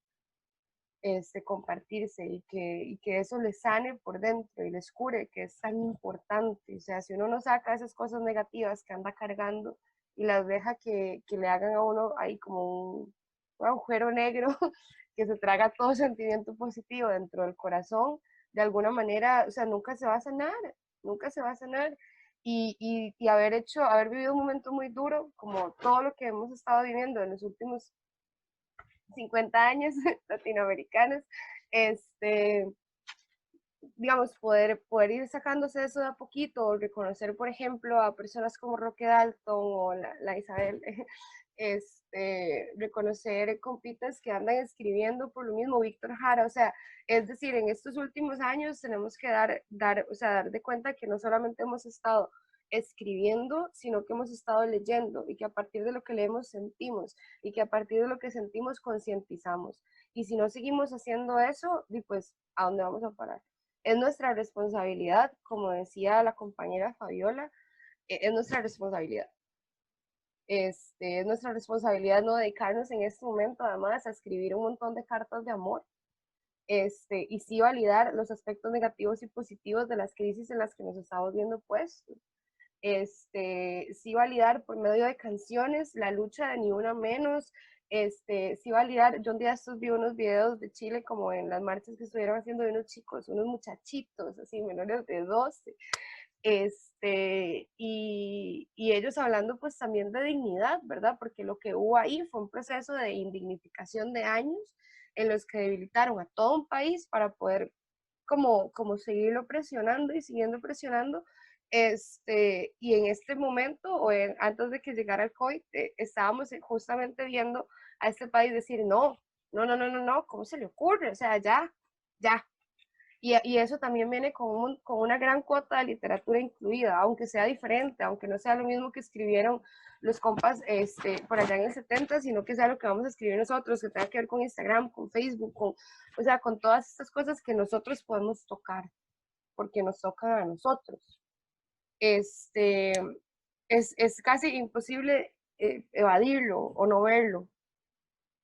compartirse y que eso les sane por dentro y les cure, que es tan importante. O sea, si uno no saca esas cosas negativas que anda cargando y las deja que le hagan a uno ahí como un agujero negro que se traga todo sentimiento positivo dentro del corazón, de alguna manera, o sea, nunca se va a sanar, nunca se va a sanar. Y haber vivido un momento muy duro, como todo lo que hemos estado viviendo en los últimos 50 años latinoamericanos, digamos, poder ir sacándose eso de a poquito, reconocer, por ejemplo, a personas como Roque Dalton o la Isabel, reconocer compitas que andan escribiendo por lo mismo, Víctor Jara, o sea, es decir, en estos últimos años tenemos que dar de cuenta que no solamente hemos estado escribiendo, sino que hemos estado leyendo y que a partir de lo que leemos sentimos y que a partir de lo que sentimos concientizamos. Y si no seguimos haciendo eso, pues, ¿a dónde vamos a parar? Es nuestra responsabilidad, como decía la compañera Fabiola, es nuestra responsabilidad. Es nuestra responsabilidad no dedicarnos en este momento además a escribir un montón de cartas de amor, y sí validar los aspectos negativos y positivos de las crisis en las que nos estamos viendo puestos. Sí validar por medio de canciones la lucha de Ni Una Menos, sí validar, yo un día estos vi unos videos de Chile como en las marchas que estuvieron haciendo de unos chicos, unos muchachitos así menores de 12, y ellos hablando pues también de dignidad, ¿verdad? Porque lo que hubo ahí fue un proceso de indignificación de años en los que debilitaron a todo un país para poder como seguirlo presionando y siguiendo presionando. Y en este momento, antes de que llegara el COVID, estábamos justamente viendo a este país decir, no, no, no, no, no, no, ¿cómo se le ocurre? O sea, ya, ya. Y eso también viene con una gran cuota de literatura incluida, aunque sea diferente, aunque no sea lo mismo que escribieron los compas por allá en el 70, sino que sea lo que vamos a escribir nosotros, que tenga que ver con Instagram, con Facebook, o sea, con todas estas cosas que nosotros podemos tocar, porque nos tocan a nosotros. Es casi imposible evadirlo o no verlo.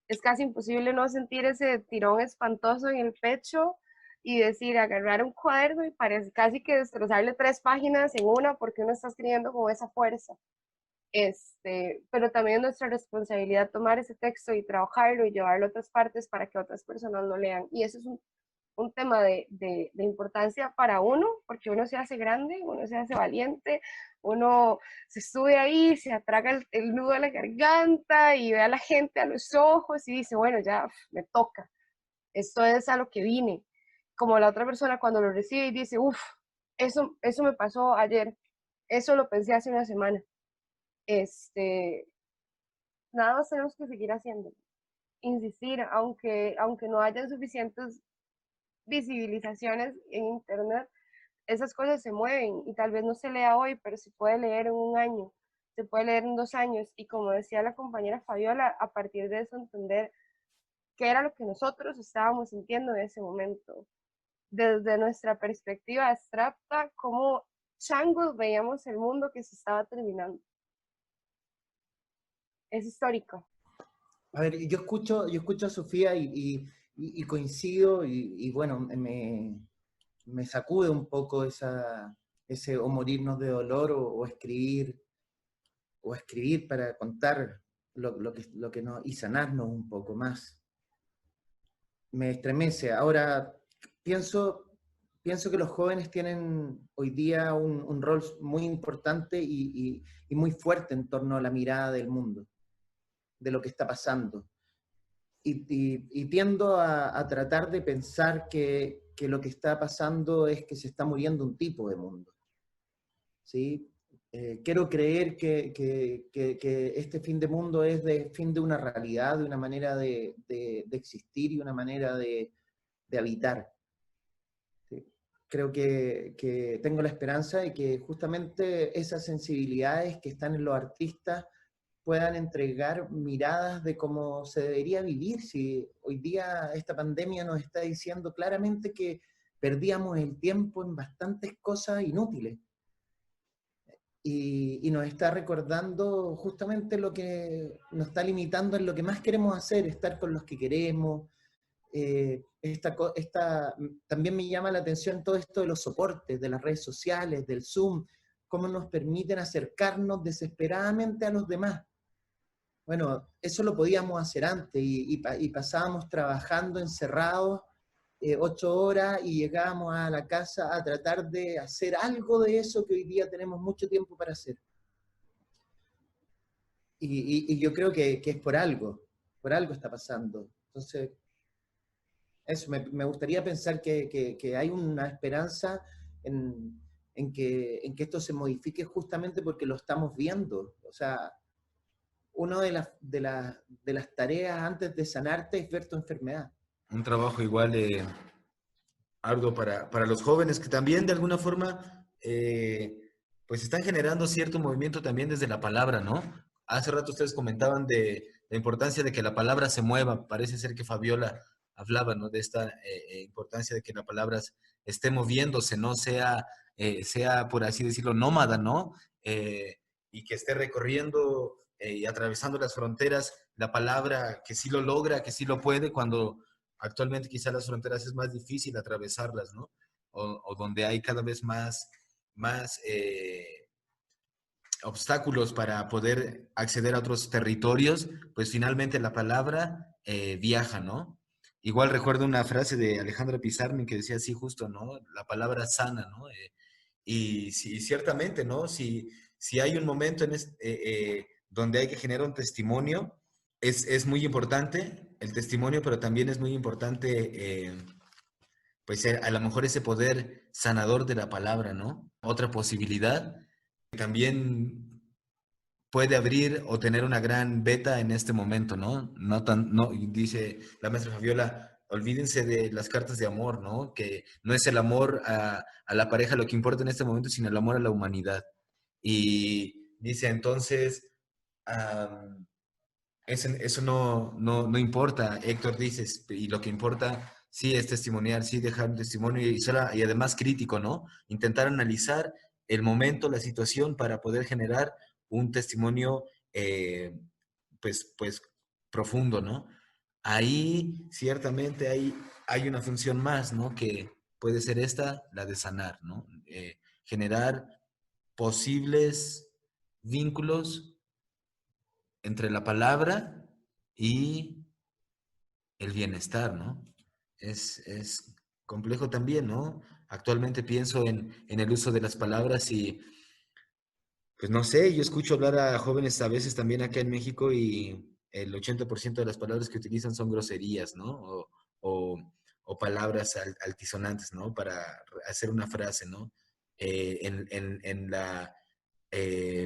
Es casi imposible no sentir ese tirón espantoso en el pecho y decir, agarrar un cuaderno y parece casi que destrozarle 3 páginas en una porque uno está escribiendo con esa fuerza. Pero también es nuestra responsabilidad tomar ese texto y trabajarlo y llevarlo a otras partes para que otras personas lo lean. Y eso es un tema de importancia para uno, porque uno se hace grande, uno se hace valiente, uno se sube ahí, se atraga el nudo de la garganta y ve a la gente a los ojos y dice, bueno, ya me toca, esto es a lo que vine. Como la otra persona cuando lo recibe y dice, uff, eso me pasó ayer, eso lo pensé hace una semana. Nada más tenemos que seguir haciendo, insistir, aunque no hayan suficientes visibilizaciones en internet, esas cosas se mueven y tal vez no se lea hoy, pero se puede leer en un año, se puede leer en 2 años y como decía la compañera Fabiola, a partir de eso entender qué era lo que nosotros estábamos sintiendo en ese momento. Desde nuestra perspectiva abstracta, cómo changos veíamos el mundo que se estaba terminando. Es histórico. A ver, yo escucho a Sofía y coincido y bueno, me sacude un poco ese o morirnos de dolor o escribir para contar lo que nos, y sanarnos un poco más. Me estremece. Ahora, pienso, pienso que los jóvenes tienen hoy día un rol muy importante y muy fuerte en torno a la mirada del mundo, de lo que está pasando. Y tiendo a tratar de pensar que lo que está pasando es que se está muriendo un tipo de mundo. ¿Sí? Quiero creer que este fin de mundo es de fin de una realidad, de una manera de existir y una manera de habitar. ¿Sí? Creo que tengo la esperanza de que justamente esas sensibilidades que están en los artistas puedan entregar miradas de cómo se debería vivir. Si hoy día esta pandemia nos está diciendo claramente que perdíamos el tiempo en bastantes cosas inútiles. Y nos está recordando justamente lo que nos está limitando en lo que más queremos hacer, estar con los que queremos. También me llama la atención todo esto de los soportes, de las redes sociales, del Zoom, cómo nos permiten acercarnos desesperadamente a los demás. Bueno, eso lo podíamos hacer antes y pasábamos trabajando encerrados 8 horas y llegábamos a la casa a tratar de hacer algo de eso que hoy día tenemos mucho tiempo para hacer. Y yo creo que es por algo está pasando. Entonces, eso, me gustaría pensar que hay una esperanza en que esto se modifique justamente porque lo estamos viendo. O sea, una de las tareas antes de sanarte es ver tu enfermedad. Un trabajo igual arduo para los jóvenes que también de alguna forma pues están generando cierto movimiento también desde la palabra, ¿no? Hace rato ustedes comentaban de la importancia de que la palabra se mueva. Parece ser que Fabiola hablaba, ¿no? De esta importancia de que la palabra esté moviéndose, ¿no? Sea, por así decirlo, nómada, ¿no? Y que esté recorriendo y atravesando las fronteras, la palabra que sí lo logra, que sí lo puede, cuando actualmente quizá las fronteras es más difícil atravesarlas, ¿no? O donde hay cada vez más obstáculos para poder acceder a otros territorios, pues finalmente la palabra viaja, ¿no? Igual recuerdo una frase de Alejandra Pizarnik que decía así justo, ¿no? La palabra sana, ¿no? Y sí, ciertamente, ¿no? Si hay un momento donde hay que generar un testimonio, es muy importante el testimonio, pero también es muy importante, pues a lo mejor ese poder sanador de la palabra, ¿no? Otra posibilidad que también puede abrir o tener una gran beta en este momento, ¿no? No, dice la maestra Fabiola, olvídense de las cartas de amor, ¿no? Que no es el amor a la pareja lo que importa en este momento, sino el amor a la humanidad. Y dice entonces, eso no importa, Héctor dices, y lo que importa sí es testimoniar, sí dejar un testimonio y además crítico, ¿no? Intentar analizar el momento, la situación para poder generar un testimonio, pues profundo, ¿no? Ahí ciertamente hay una función más, ¿no? Que puede ser esta, la de sanar, ¿no? Generar posibles vínculos entre la palabra y el bienestar, ¿no? Es complejo también, ¿no? Actualmente pienso en el uso de las palabras y, pues no sé, yo escucho hablar a jóvenes a veces también acá en México y el 80% de las palabras que utilizan son groserías, ¿no? O palabras altisonantes, ¿no? Para hacer una frase, ¿no? En la,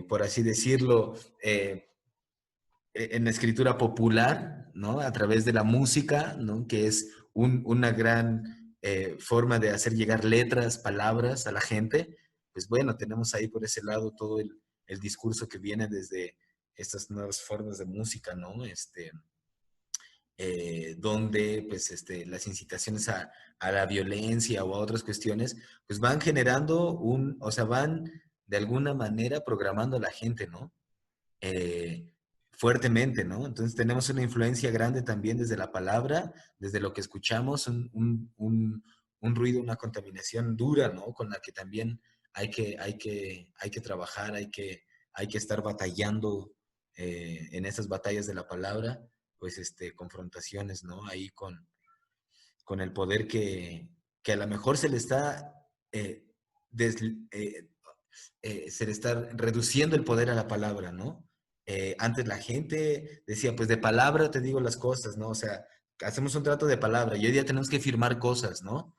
por así decirlo, en la escritura popular, ¿no? A través de la música, ¿no? Que es una gran forma de hacer llegar letras, palabras a la gente. Pues bueno, tenemos ahí por ese lado todo el discurso que viene desde estas nuevas formas de música, ¿no? Donde pues las incitaciones a la violencia o a otras cuestiones, pues van generando o sea, van de alguna manera programando a la gente, ¿no? eh, Fuertemente, ¿no? Entonces tenemos una influencia grande también desde la palabra, desde lo que escuchamos, un ruido, una contaminación dura, ¿no? Con la que también hay que trabajar, hay que estar batallando en esas batallas de la palabra, pues confrontaciones, ¿no? Ahí con el poder que a lo mejor se le está eh, des- eh, se le está reduciendo el poder a la palabra, ¿no? Antes la gente decía, pues de palabra te digo las cosas, ¿no? O sea, hacemos un trato de palabra y hoy día tenemos que firmar cosas, ¿no?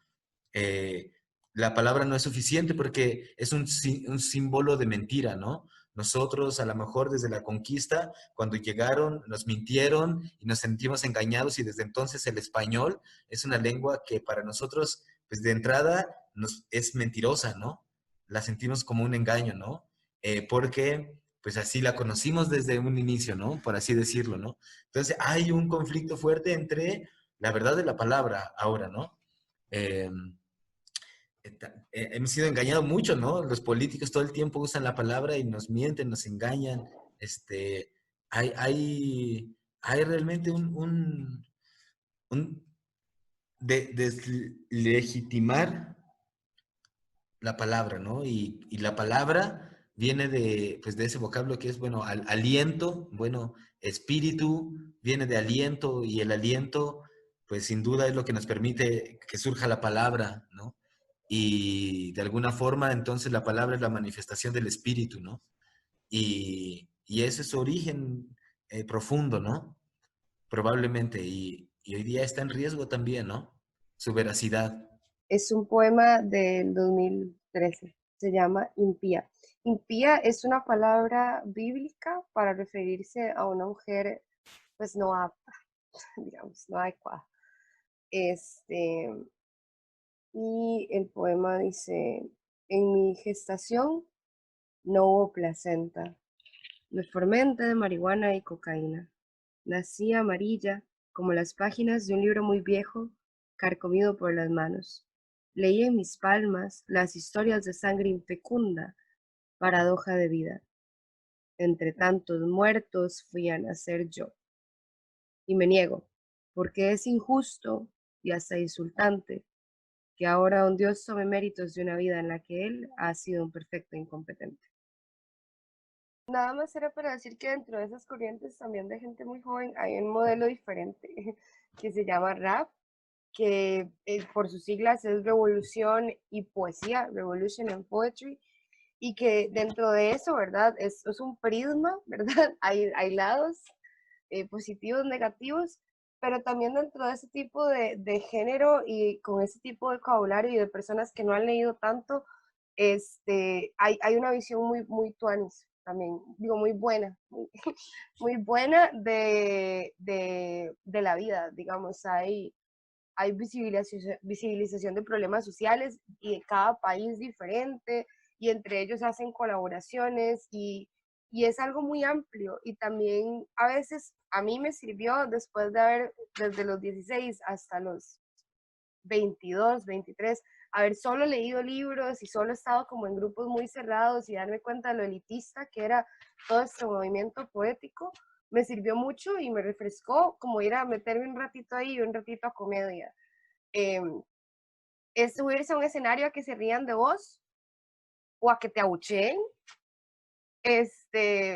Eh, la palabra no es suficiente porque es un símbolo de mentira, ¿no? Nosotros a lo mejor desde la conquista, cuando llegaron, nos mintieron y nos sentimos engañados y desde entonces el español es una lengua que para nosotros, pues de entrada, es mentirosa, ¿no? La sentimos como un engaño, ¿no? Porque pues así la conocimos desde un inicio, ¿no? Por así decirlo, ¿no? Entonces hay un conflicto fuerte entre la verdad de la palabra ahora, ¿no? Eh, Hemos sido engañados mucho, ¿no? Los políticos todo el tiempo usan la palabra y nos mienten, nos engañan. Este, hay realmente un deslegitimar la palabra, ¿no? Y la palabra viene de, pues, de ese vocablo que es, bueno, aliento, bueno, espíritu, viene de aliento y el aliento, pues sin duda es lo que nos permite que surja la palabra, ¿no? Y de alguna forma, entonces la palabra es la manifestación del espíritu, ¿no? Y ese es su origen profundo, ¿no? Probablemente, y hoy día está en riesgo también, ¿no? Su veracidad. Es un poema del 2013, se llama Impía. Impía es una palabra bíblica para referirse a una mujer pues no apta, digamos, no adecuada. Este, y el poema dice, en mi gestación no hubo placenta, me formé de marihuana y cocaína. Nací amarilla, como las páginas de un libro muy viejo, carcomido por las manos. Leí en mis palmas las historias de sangre infecunda, paradoja de vida. Entre tantos muertos fui a nacer yo. Y me niego, porque es injusto y hasta insultante que ahora un Dios tome méritos de una vida en la que Él ha sido un perfecto incompetente. Nada más era para decir que dentro de esas corrientes también de gente muy joven hay un modelo diferente que se llama rap, que por sus siglas es Revolución y Poesía, Revolution and Poetry, y que dentro de eso, ¿verdad? Es un prisma, ¿verdad? Hay lados positivos, negativos, pero también dentro de ese tipo de género y con ese tipo de vocabulario y de personas que no han leído tanto, hay una visión muy tuanis también, digo, muy buena, muy buena de la vida, digamos, hay visibilización de problemas sociales y de cada país diferente y entre ellos hacen colaboraciones y es algo muy amplio y también a veces a mí me sirvió después de haber desde los 16 hasta los 22, 23, haber solo leído libros y solo estado como en grupos muy cerrados y darme cuenta de lo elitista que era todo este movimiento poético, me sirvió mucho y me refrescó como ir a meterme un ratito ahí y un ratito a comedia. Eh, es subirse a un escenario a que se rían de vos o a que te abucheen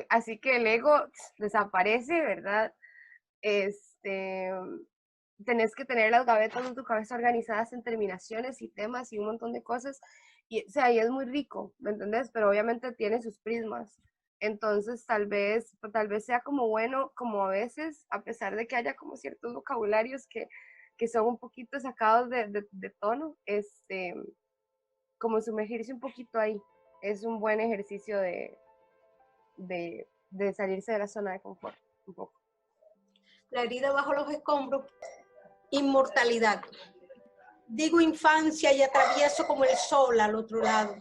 Así que el ego desaparece, ¿verdad? Tenés que tener las gavetas en tu cabeza organizadas en terminaciones y temas y un montón de cosas. Y, o sea, y es muy rico, ¿me entendés? Pero obviamente tiene sus prismas. Entonces, tal vez sea como bueno, como a veces, a pesar de que haya como ciertos vocabularios que son un poquito sacados de tono, como sumergirse un poquito ahí. Es un buen ejercicio de salirse de la zona de confort, un poco. La herida bajo los escombros, inmortalidad. Digo infancia y atravieso como el sol al otro lado.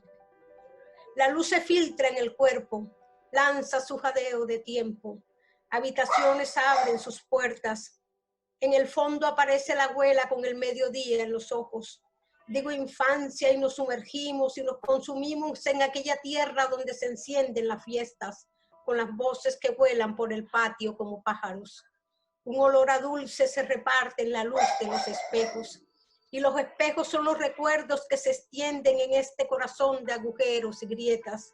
La luz se filtra en el cuerpo, lanza su jadeo de tiempo. Habitaciones abren sus puertas. En el fondo aparece la abuela con el mediodía en los ojos. Digo infancia y nos sumergimos y nos consumimos en aquella tierra donde se encienden las fiestas, con las voces que vuelan por el patio como pájaros. Un olor a dulce se reparte en la luz de los espejos. Y los espejos son los recuerdos que se extienden en este corazón de agujeros y grietas.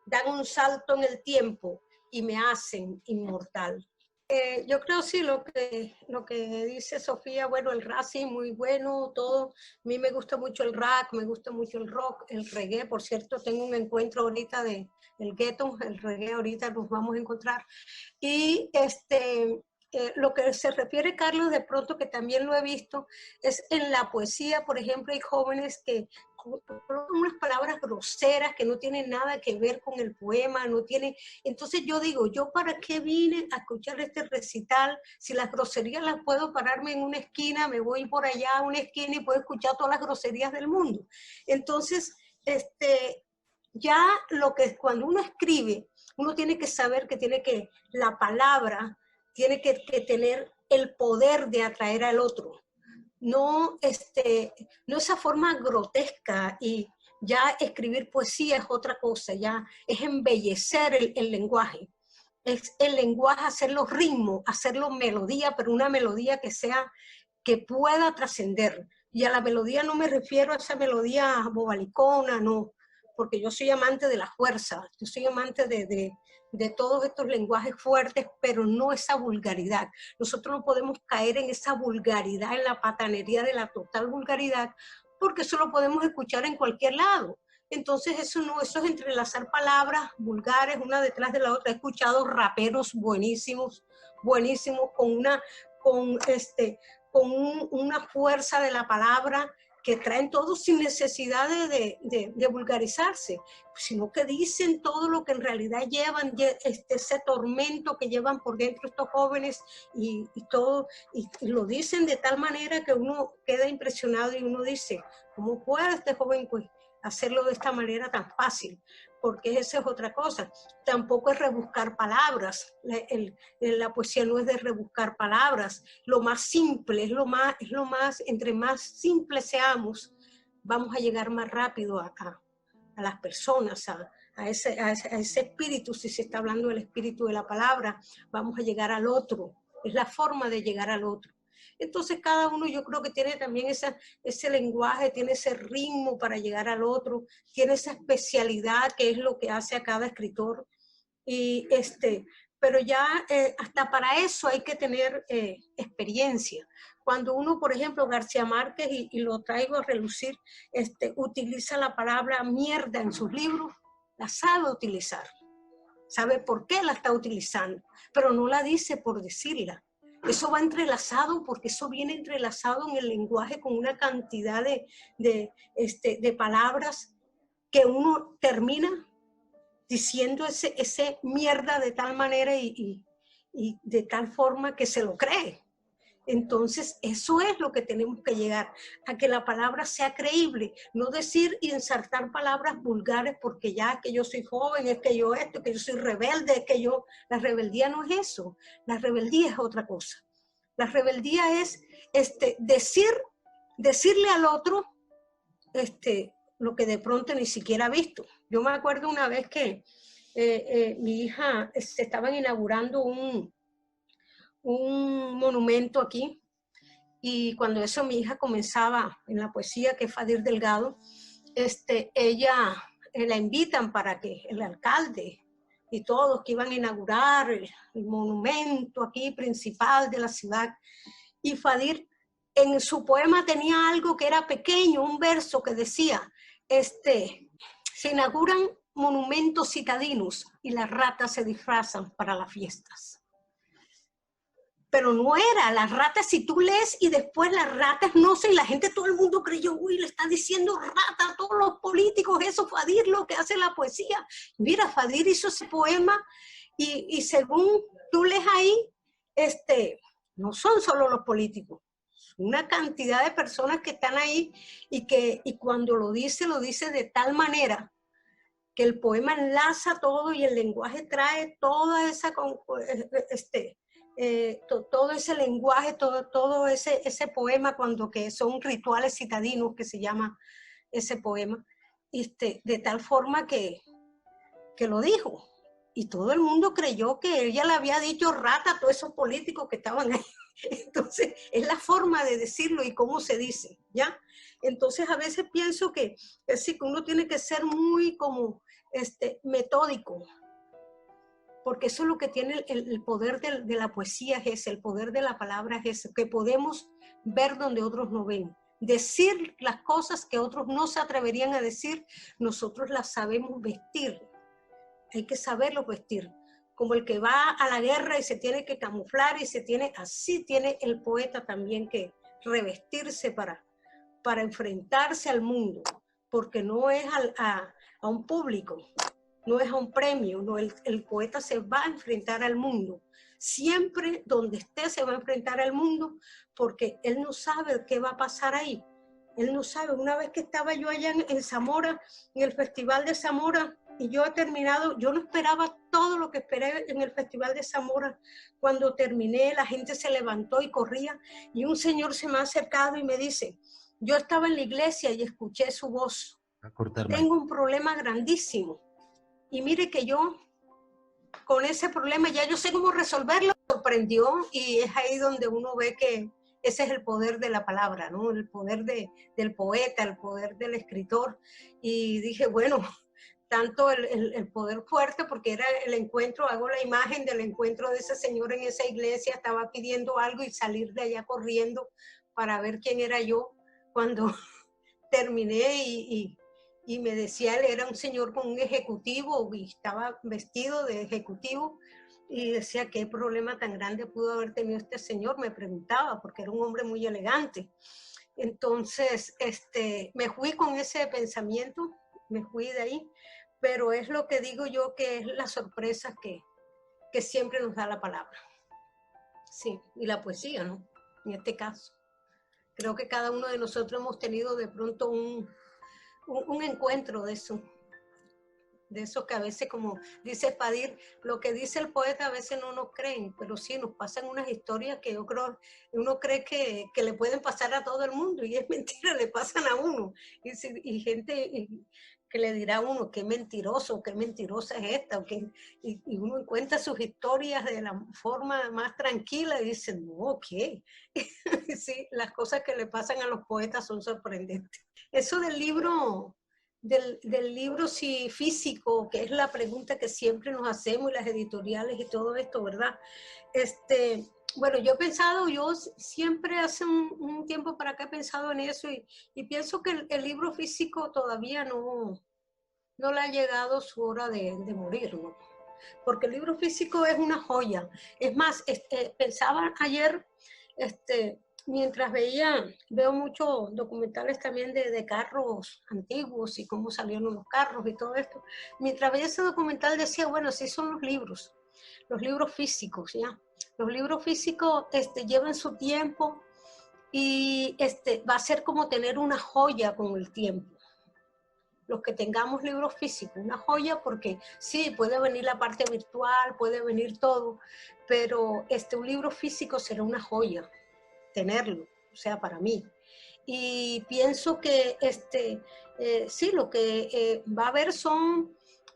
Dan un salto en el tiempo y me hacen inmortal. Yo creo sí lo que dice Sofía, bueno, el rap sí, muy bueno, todo. A mí me gusta mucho el rap, me gusta mucho el rock, el reggae. Por cierto, tengo un encuentro ahorita de el ghetto, el reggae, ahorita nos vamos a encontrar. Y lo que se refiere, Carlos, de pronto que también lo he visto, es en la poesía, por ejemplo, hay jóvenes que colocan unas palabras groseras que no tienen nada que ver con el poema, no tienen... Entonces yo digo, ¿yo para qué vine a escuchar este recital? Si las groserías las puedo pararme en una esquina, me voy por allá a una esquina y puedo escuchar todas las groserías del mundo. Entonces, ya lo que cuando uno escribe, uno tiene que saber que la palabra tiene que tener el poder de atraer al otro. No esa forma grotesca, y ya escribir poesía es otra cosa, ya es embellecer el lenguaje. Es el lenguaje, hacerlo ritmo, hacerlo melodía, pero una melodía que pueda trascender. Y a la melodía no me refiero a esa melodía bobalicona, no, porque yo soy amante de la fuerza, yo soy amante de todos estos lenguajes fuertes, pero no esa vulgaridad. Nosotros no podemos caer en esa vulgaridad, en la patanería de la total vulgaridad, porque eso lo podemos escuchar en cualquier lado. Entonces eso es entrelazar palabras vulgares una detrás de la otra. He escuchado raperos buenísimos, buenísimos, con una fuerza de la palabra que traen todo sin necesidad de vulgarizarse, sino que dicen todo lo que en realidad llevan, ese tormento que llevan por dentro estos jóvenes y lo dicen de tal manera que uno queda impresionado y uno dice, ¿cómo puede este joven pues hacerlo de esta manera tan fácil? Porque esa es otra cosa. Tampoco es rebuscar palabras. La poesía no es de rebuscar palabras. Lo más simple, es lo más, entre más simples seamos, vamos a llegar más rápido a las personas, a ese espíritu. Si se está hablando del espíritu de la palabra, vamos a llegar al otro. Es la forma de llegar al otro. Entonces cada uno yo creo que tiene también ese lenguaje, tiene ese ritmo para llegar al otro, tiene esa especialidad que es lo que hace a cada escritor. Pero ya hasta para eso hay que tener experiencia. Cuando uno, por ejemplo, García Márquez, y lo traigo a relucir, utiliza la palabra mierda en sus libros, la sabe utilizar, sabe por qué la está utilizando, pero no la dice por decirla. Eso va entrelazado porque eso viene entrelazado en el lenguaje con una cantidad de palabras que uno termina diciendo ese mierda de tal manera y de tal forma que se lo cree. Entonces, eso es lo que tenemos que llegar, a que la palabra sea creíble, no decir y ensartar palabras vulgares porque ya es que yo soy joven, es que yo esto, que yo soy rebelde, es que yo... La rebeldía no es eso, la rebeldía es otra cosa. La rebeldía es decirle al otro lo que de pronto ni siquiera ha visto. Yo me acuerdo una vez que mi hija se estaban inaugurando un monumento aquí, y cuando eso mi hija comenzaba en la poesía, que es Fadir Delgado, ella la invitan para que el alcalde y todos que iban a inaugurar el monumento aquí principal de la ciudad. Y Fadir en su poema tenía algo que era pequeño, un verso que decía, se inauguran monumentos citadinos y las ratas se disfrazan para las fiestas. Pero no era, las ratas, si tú lees y después las ratas no sé, y la gente, todo el mundo creyó, uy, le está diciendo rata a todos los políticos, eso Fadir lo que hace la poesía. Mira, Fadir hizo ese poema y según tú lees ahí, no son solo los políticos, una cantidad de personas que están ahí y cuando lo dice de tal manera que el poema enlaza todo y el lenguaje trae toda esa, todo ese lenguaje, todo ese poema, cuando que son rituales citadinos que se llama ese poema, de tal forma que lo dijo. Y todo el mundo creyó que ella le había dicho rata a todos esos políticos que estaban ahí. Entonces, es la forma de decirlo y cómo se dice, ¿ya? Entonces, a veces pienso que uno tiene que ser muy como metódico, porque eso es lo que tiene el poder de la poesía, es ese, el poder de la palabra es ese, que podemos ver donde otros no ven. Decir las cosas que otros no se atreverían a decir, nosotros las sabemos vestir. Hay que saberlo vestir. Como el que va a la guerra y se tiene que camuflar así tiene el poeta también que revestirse para enfrentarse al mundo, porque no es a un público, no es a un premio, no, el poeta se va a enfrentar al mundo. Siempre donde esté se va a enfrentar al mundo porque él no sabe qué va a pasar ahí. Él no sabe. Una vez que estaba yo allá en Zamora, en el Festival de Zamora, y yo he terminado, yo no esperaba todo lo que esperé en el Festival de Zamora. Cuando terminé, la gente se levantó y corría, y un señor se me ha acercado y me dice, yo estaba en la iglesia y escuché su voz. Tengo un problema grandísimo. Y mire que yo, con ese problema, ya yo sé cómo resolverlo. Me sorprendió, y es ahí donde uno ve que ese es el poder de la palabra, ¿no? El poder del poeta, el poder del escritor. Y dije, bueno, tanto el poder fuerte, porque era el encuentro, hago la imagen del encuentro de ese señor en esa iglesia, estaba pidiendo algo y salir de allá corriendo para ver quién era yo. Cuando terminé y me decía, él era un señor con un ejecutivo y estaba vestido de ejecutivo, y decía, ¿qué problema tan grande pudo haber tenido este señor? Me preguntaba, porque era un hombre muy elegante. Entonces, me fui con ese pensamiento, me fui de ahí, pero es lo que digo yo, que es la sorpresa que siempre nos da la palabra. Sí, y la poesía, ¿no? En este caso. Creo que cada uno de nosotros hemos tenido de pronto un encuentro de eso que a veces, como dice Fadir, lo que dice el poeta a veces no nos creen, pero sí nos pasan unas historias que yo creo, uno cree que le pueden pasar a todo el mundo, y es mentira, le pasan a uno. Y gente que le dirá a uno, qué mentiroso, qué mentirosa es esta, y uno cuenta sus historias de la forma más tranquila y dice, no, ¿qué? Sí, las cosas que le pasan a los poetas son sorprendentes. Eso del libro sí, físico, que es la pregunta que siempre nos hacemos, y las editoriales y todo esto, ¿verdad? Bueno, yo siempre hace un tiempo para acá he pensado en eso, y pienso que el libro físico todavía no le ha llegado su hora de morir, ¿no? Porque el libro físico es una joya. Es más, pensaba ayer, mientras veo muchos documentales también de carros antiguos y cómo salieron los carros y todo esto. Mientras veía ese documental decía, bueno, sí son los libros físicos, ¿ya? Los libros físicos llevan su tiempo, y va a ser como tener una joya con el tiempo. Los que tengamos libros físicos, una joya, porque sí, puede venir la parte virtual, puede venir todo, pero un libro físico será una joya, tenerlo, o sea, para mí. Y pienso que sí, lo que va a haber son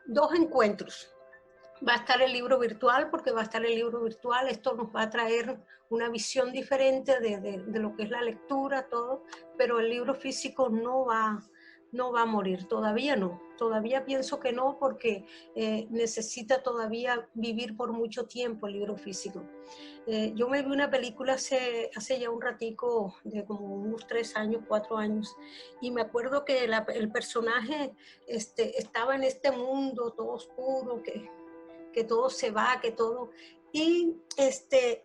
dos encuentros. Va a estar el libro virtual, porque va a estar el libro virtual, esto nos va a traer una visión diferente de lo que es la lectura, todo, pero el libro físico no va no va a morir, todavía no. Todavía pienso que no, porque necesita todavía vivir por mucho tiempo el libro físico. Yo me vi una película hace ya un ratico, de como unos 3 años, 4 años, y me acuerdo que el personaje estaba en este mundo todo oscuro, que todo se va, que todo... Y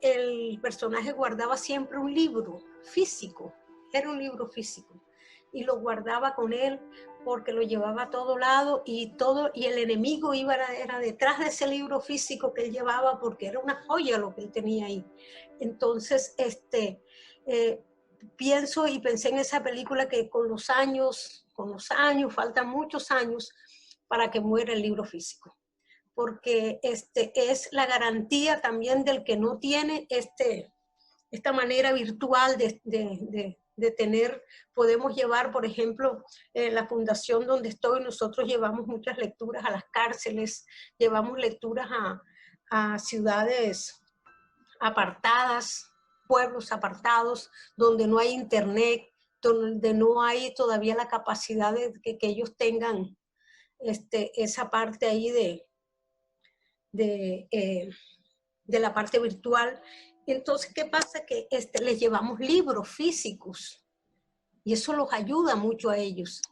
el personaje guardaba siempre un libro físico, era un libro físico, y lo guardaba con él porque lo llevaba a todo lado, y el enemigo era detrás de ese libro físico que él llevaba, porque era una joya lo que él tenía ahí. Entonces, pienso y pensé en esa película, que con los años, faltan muchos años para que muera el libro físico, porque es la garantía también del que no tiene esta manera virtual de tener. Podemos llevar, por ejemplo, la fundación donde estoy, nosotros llevamos muchas lecturas a las cárceles, llevamos lecturas a ciudades apartadas, pueblos apartados, donde no hay internet, donde no hay todavía la capacidad de que ellos tengan esa parte ahí de la parte virtual. Entonces, ¿qué pasa? Que les llevamos libros físicos y eso los ayuda mucho a ellos.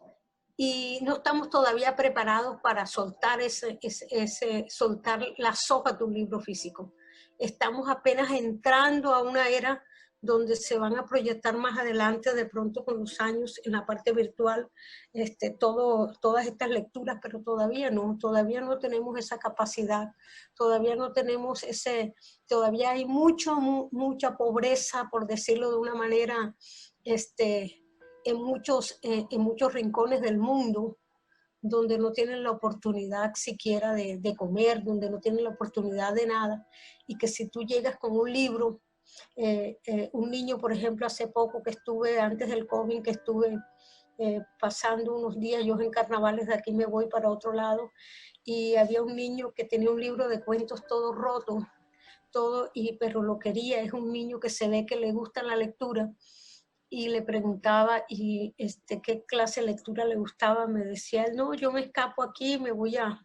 Y no estamos todavía preparados para soltar soltar las hojas de un libro físico. Estamos apenas entrando a una era donde se van a proyectar más adelante, de pronto con los años, en la parte virtual, todas estas lecturas, pero todavía no tenemos esa capacidad, todavía no tenemos todavía hay mucha pobreza, por decirlo de una manera, en muchos rincones del mundo, donde no tienen la oportunidad siquiera de comer, donde no tienen la oportunidad de nada, y que si tú llegas con un libro, un niño, por ejemplo, hace poco antes del COVID, que estuve pasando unos días, yo en carnavales de aquí me voy para otro lado, y había un niño que tenía un libro de cuentos todo roto, pero lo quería. Es un niño que se ve que le gusta la lectura, y le preguntaba qué clase de lectura le gustaba. Me decía él: no, yo me escapo aquí, me voy a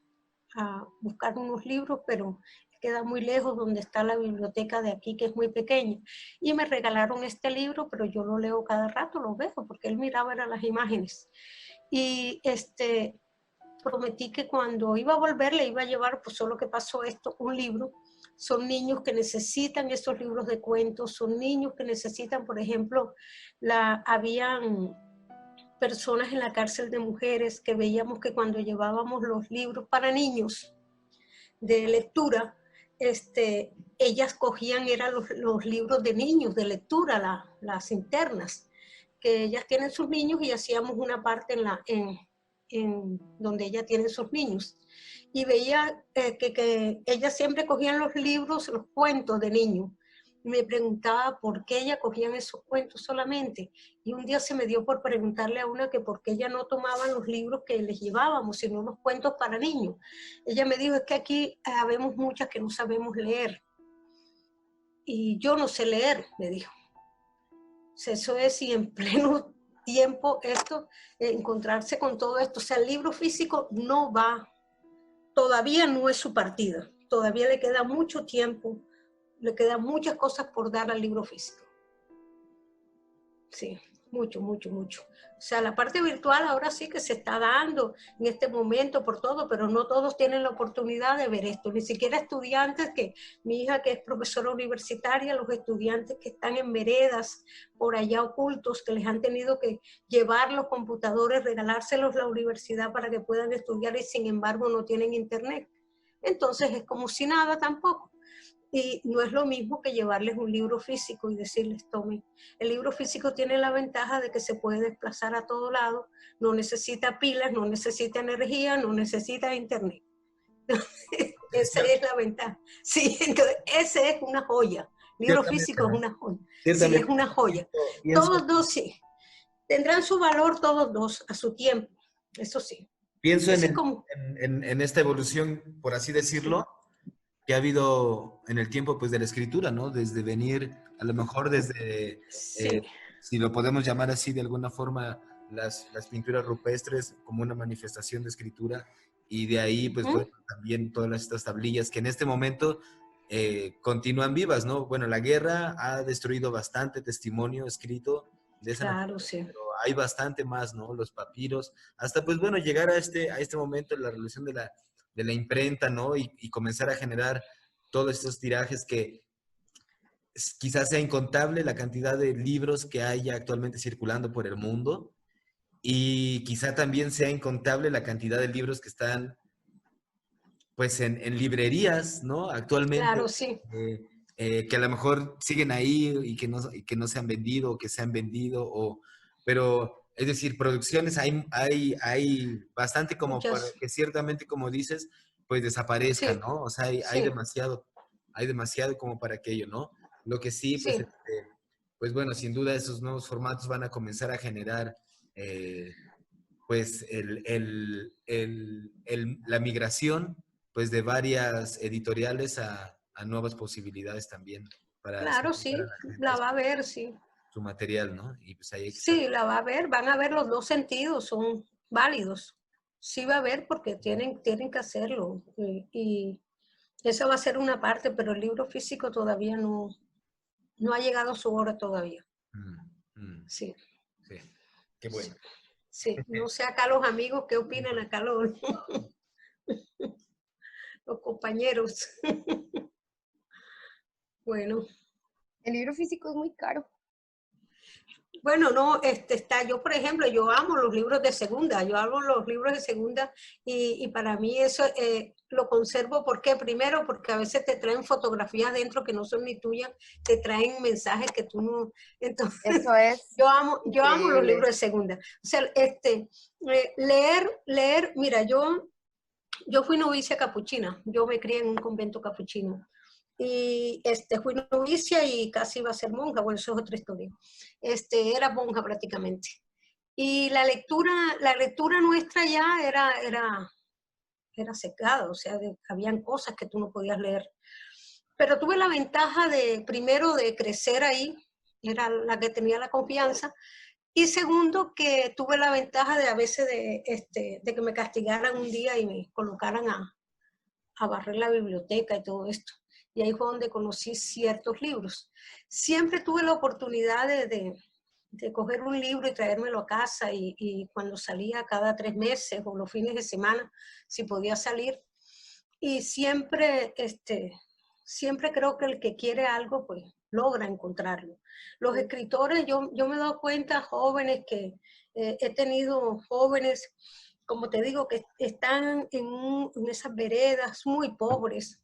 buscar unos libros, pero queda muy lejos donde está la biblioteca de aquí, que es muy pequeña. Y me regalaron este libro, pero yo lo leo cada rato, lo veo, porque él miraba eran las imágenes. Y prometí que cuando iba a volver le iba a llevar, pues solo que pasó esto, un libro. Son niños que necesitan esos libros de cuentos, son niños que necesitan, por ejemplo, habían personas en la cárcel de mujeres que veíamos que cuando llevábamos los libros para niños de lectura, ellas cogían, eran los libros de niños de lectura, las internas, que ellas tienen sus niños, y hacíamos una parte en donde ella tiene sus niños. Y veía que ellas siempre cogían los libros, los cuentos de niños. Y me preguntaba por qué ella cogían esos cuentos solamente. Y un día se me dio por preguntarle a una que por qué ella no tomaban los libros que les llevábamos, sino los cuentos para niños. Ella me dijo: es que aquí habemos muchas que no sabemos leer. Y yo no sé leer, me dijo. O sea, eso es, y en pleno tiempo encontrarse con todo esto. O sea, el libro físico no va, todavía no es su partida, todavía le queda mucho tiempo, le quedan muchas cosas por dar al libro físico. Sí, mucho. O sea, la parte virtual ahora sí que se está dando en este momento por todo, pero no todos tienen la oportunidad de ver esto, ni siquiera estudiantes, que mi hija, que es profesora universitaria, los estudiantes que están en veredas por allá ocultos, que les han tenido que llevar los computadores, regalárselos la universidad para que puedan estudiar, y sin embargo no tienen internet. Entonces es como si nada tampoco. Y no es lo mismo que llevarles un libro físico y decirles: tomen. El libro físico tiene la ventaja de que se puede desplazar a todo lado, no necesita pilas, no necesita energía, no necesita internet. Esa es la ventaja. Sí, entonces ese es una joya. El libro físico es una joya. Sí, es una joya. Todos dos, sí. Tendrán su valor todos dos a su tiempo, eso sí. Pienso en esta evolución, por así decirlo, que ha habido en el tiempo, pues, de la escritura, ¿no? Desde venir, a lo mejor desde, sí. si lo podemos llamar así de alguna forma, las pinturas rupestres como una manifestación de escritura, y de ahí, pues bueno, también todas estas tablillas que en este momento continúan vivas, ¿no? Bueno, la guerra ha destruido bastante testimonio escrito de esa Claro, naturaleza, sí. pero hay bastante más, ¿no? Los papiros, hasta pues bueno, llegar a este momento de la revolución de la imprenta, ¿no? Y comenzar a generar todos estos tirajes que quizás sea incontable la cantidad de libros que hay actualmente circulando por el mundo, y quizá también sea incontable la cantidad de libros que están pues en librerías, ¿no? Actualmente, Claro, sí. que a lo mejor siguen ahí y que no se han vendido o que se han vendido, pero es decir, producciones hay bastante como para Muchas, que ciertamente, como dices, pues desaparezcan, sí, ¿no? O sea, sí, hay demasiado como para aquello, ¿no? Lo que sí, pues, sí. pues bueno, sin duda esos nuevos formatos van a comenzar a generar eh, pues la migración pues de varias editoriales a nuevas posibilidades también para Claro, acercar a sí. la gente La va a ver, sí. su material, ¿no? Y pues ahí hay que estar. Sí, la va a ver. Van a ver los dos sentidos, son válidos. Sí va a ver porque tienen que hacerlo. Y esa va a ser una parte, pero el libro físico todavía no ha llegado su hora todavía. Mm, mm, Sí, sí, qué bueno. sí. No sé acá los amigos, ¿qué opinan acá los compañeros? Bueno, El libro físico es muy caro. bueno, no, está, yo por ejemplo, yo amo los libros de segunda, yo amo los libros de segunda y para mí eso lo conservo, ¿por qué? Primero, porque a veces te traen fotografías dentro que no son ni tuyas, te traen mensajes que tú no, entonces Eso es yo amo los libros increíble. de segunda. O sea, leer, mira, yo fui novicia capuchina, yo me crié en un convento capuchino. Y fui novicia y casi iba a ser monja, bueno, eso es otra historia. Era monja prácticamente. Y la lectura nuestra ya era secada, o sea, habían cosas que tú no podías leer. Pero tuve la ventaja de, primero, de crecer ahí, era la que tenía la confianza, y segundo, que tuve la ventaja de a veces de que me castigaran un día y me colocaran a barrer la biblioteca y todo esto. Y ahí fue donde conocí ciertos libros. Siempre tuve la oportunidad de coger un libro y traérmelo a casa y cuando salía cada 3 meses o los fines de semana, si podía salir. Y siempre creo que el que quiere algo, pues logra encontrarlo. Los escritores, yo me he dado cuenta, jóvenes que he tenido jóvenes, como te digo, que están en esas veredas muy pobres,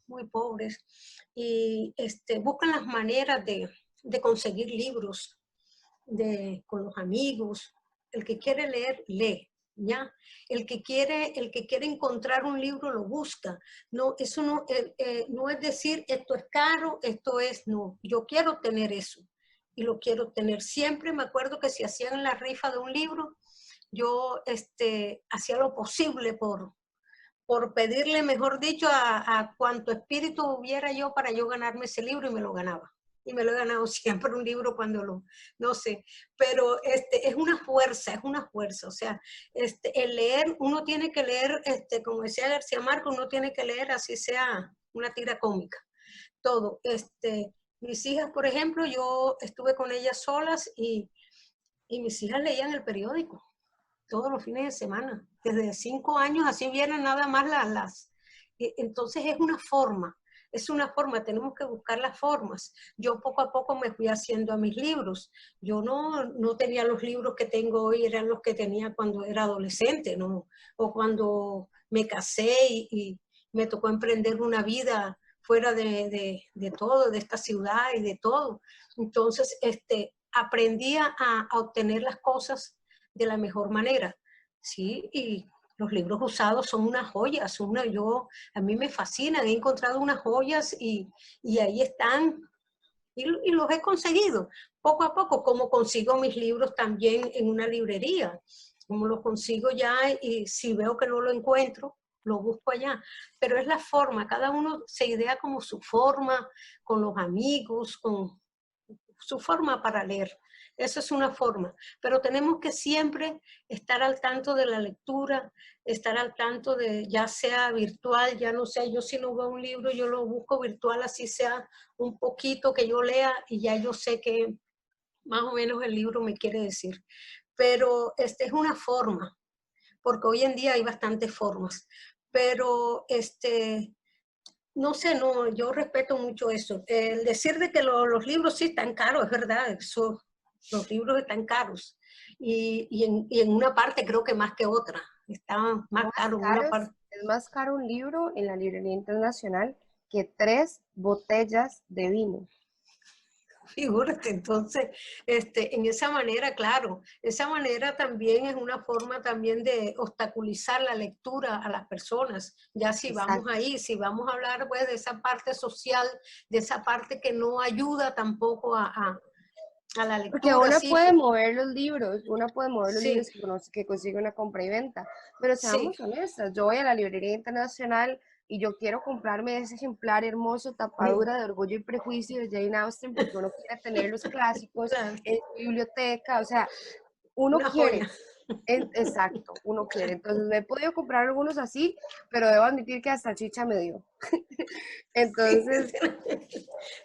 y buscan las maneras de conseguir libros con los amigos. El que quiere leer, lee. ¿Ya? El que quiere encontrar un libro lo busca. No, eso no es decir esto es caro, esto es, no, yo quiero tener eso y lo quiero tener. Siempre me acuerdo que si hacían la rifa de un libro, yo hacía lo posible por pedirle, mejor dicho, a cuanto espíritu hubiera yo para yo ganarme ese libro y me lo ganaba. Y me lo he ganado siempre un libro no sé, pero es una fuerza, o sea, el leer, uno tiene que leer, como decía García Márquez, uno tiene que leer así sea una tira cómica, todo. Mis hijas, por ejemplo, yo estuve con ellas solas y mis hijas leían el periódico todos los fines de semana, desde 5 años, así vienen nada más entonces es una forma, tenemos que buscar las formas. Yo poco a poco me fui haciendo a mis libros. Yo no tenía los libros que tengo hoy, eran los que tenía cuando era adolescente, ¿no? O cuando me casé y me tocó emprender una vida fuera de todo, de esta ciudad y de todo. Entonces, aprendí a obtener las cosas de la mejor manera, ¿sí? Y los libros usados son unas joyas, a mí me fascina, he encontrado unas joyas y ahí están, y los he conseguido poco a poco, como consigo mis libros también en una librería, como los consigo ya y si veo que no lo encuentro, lo busco allá, pero es la forma, cada uno se idea como su forma, con los amigos, con su forma para leer. Eso es una forma, pero tenemos que siempre estar al tanto de la lectura, estar al tanto de, ya sea virtual, ya no sé, yo si no veo un libro, yo lo busco virtual, así sea un poquito que yo lea y ya yo sé que más o menos el libro me quiere decir. Pero es una forma, porque hoy en día hay bastantes formas, pero no sé, no, yo respeto mucho eso. El decir de que los libros sí están caros, es verdad, eso, los libros están caros. Y en una parte creo que más que otra. Está más caro en una parte. Es más caro un libro en la librería internacional que 3 botellas de vino. Figúrate, entonces, en esa manera, claro, esa manera también es una forma también de obstaculizar la lectura a las personas. Ya si vamos ahí, si vamos a hablar pues de esa parte social, de esa parte que no ayuda tampoco a la lectura. Porque uno sí, puede mover los libros, sí, que consigue una compra y venta, pero seamos sí, honestas, yo voy a la librería internacional y yo quiero comprarme ese ejemplar hermoso, tapadura de Orgullo y Prejuicio de Jane Austen, porque uno quiere tener los clásicos claro, en su biblioteca, o sea, uno una quiere, joya. exacto, uno quiere. Entonces me he podido comprar algunos así, pero debo admitir que hasta chicha me dio. Entonces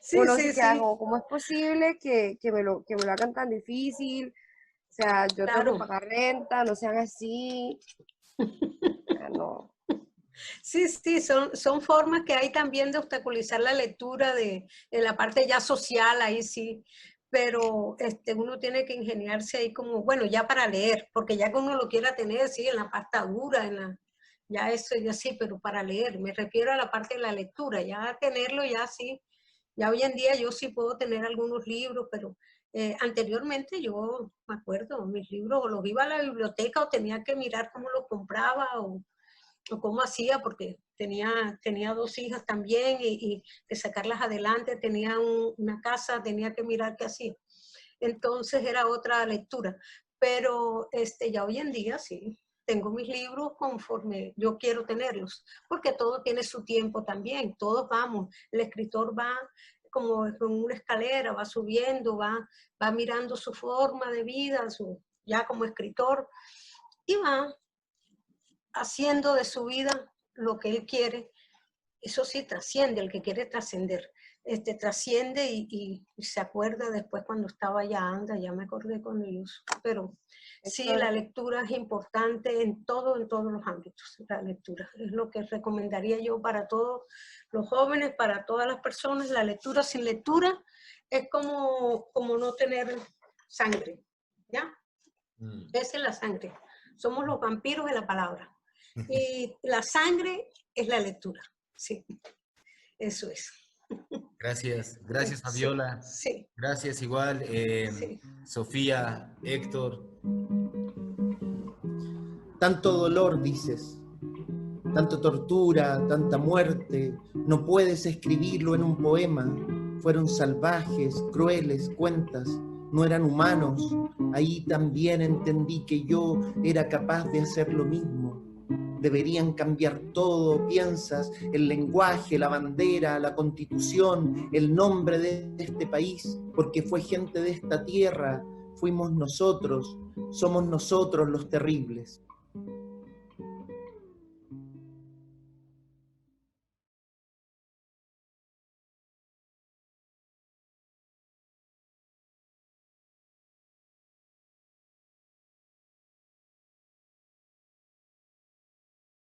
Sí, uno sí, se queda sí, como, ¿cómo es posible que me lo hagan tan difícil? O sea, yo tengo que claro. pagar renta, no sean así. O sea, no. Sí, sí, son formas que hay también de obstaculizar la lectura de la parte ya social, ahí sí, pero uno tiene que ingeniarse ahí como, bueno, ya para leer, porque ya que uno lo quiera tener, sí, en la pasta dura, ya eso, ya sí, pero para leer, me refiero a la parte de la lectura, ya tenerlo, ya sí, ya hoy en día yo sí puedo tener algunos libros, pero anteriormente yo me acuerdo, mis libros o los iba a la biblioteca o tenía que mirar cómo los compraba o cómo hacía, porque tenía 2 hijas también y de sacarlas adelante, tenía una casa, tenía que mirar qué hacía. Entonces era otra lectura. Pero ya hoy en día sí, tengo mis libros conforme yo quiero tenerlos, porque todo tiene su tiempo también, todos vamos, el escritor va como con una escalera, va subiendo, va mirando su forma de vida, ya como escritor, y va haciendo de su vida lo que él quiere. Eso sí trasciende, el que quiere trascender. Trasciende y se acuerda después cuando estaba ya, anda, ya me acordé con ellos. Pero sí, Héctor, la lectura es importante en todos los ámbitos. La lectura es lo que recomendaría yo para todos los jóvenes, para todas las personas. La lectura sin lectura es como no tener sangre, ¿ya? Esa es la sangre. Somos los vampiros de la palabra. Y la sangre es la lectura. Sí, eso es. Gracias, gracias Sí, Fabiola. sí, Gracias igual, sí. Sofía, Héctor. Tanto dolor, dices, tanta tortura, tanta muerte, no puedes escribirlo en un poema. Fueron salvajes, crueles, cuentas, no eran humanos. Ahí también entendí que yo era capaz de hacer lo mismo. Deberían cambiar todo, piensas, el lenguaje, la bandera, la constitución, el nombre de este país, porque fue gente de esta tierra, fuimos nosotros, somos nosotros los terribles.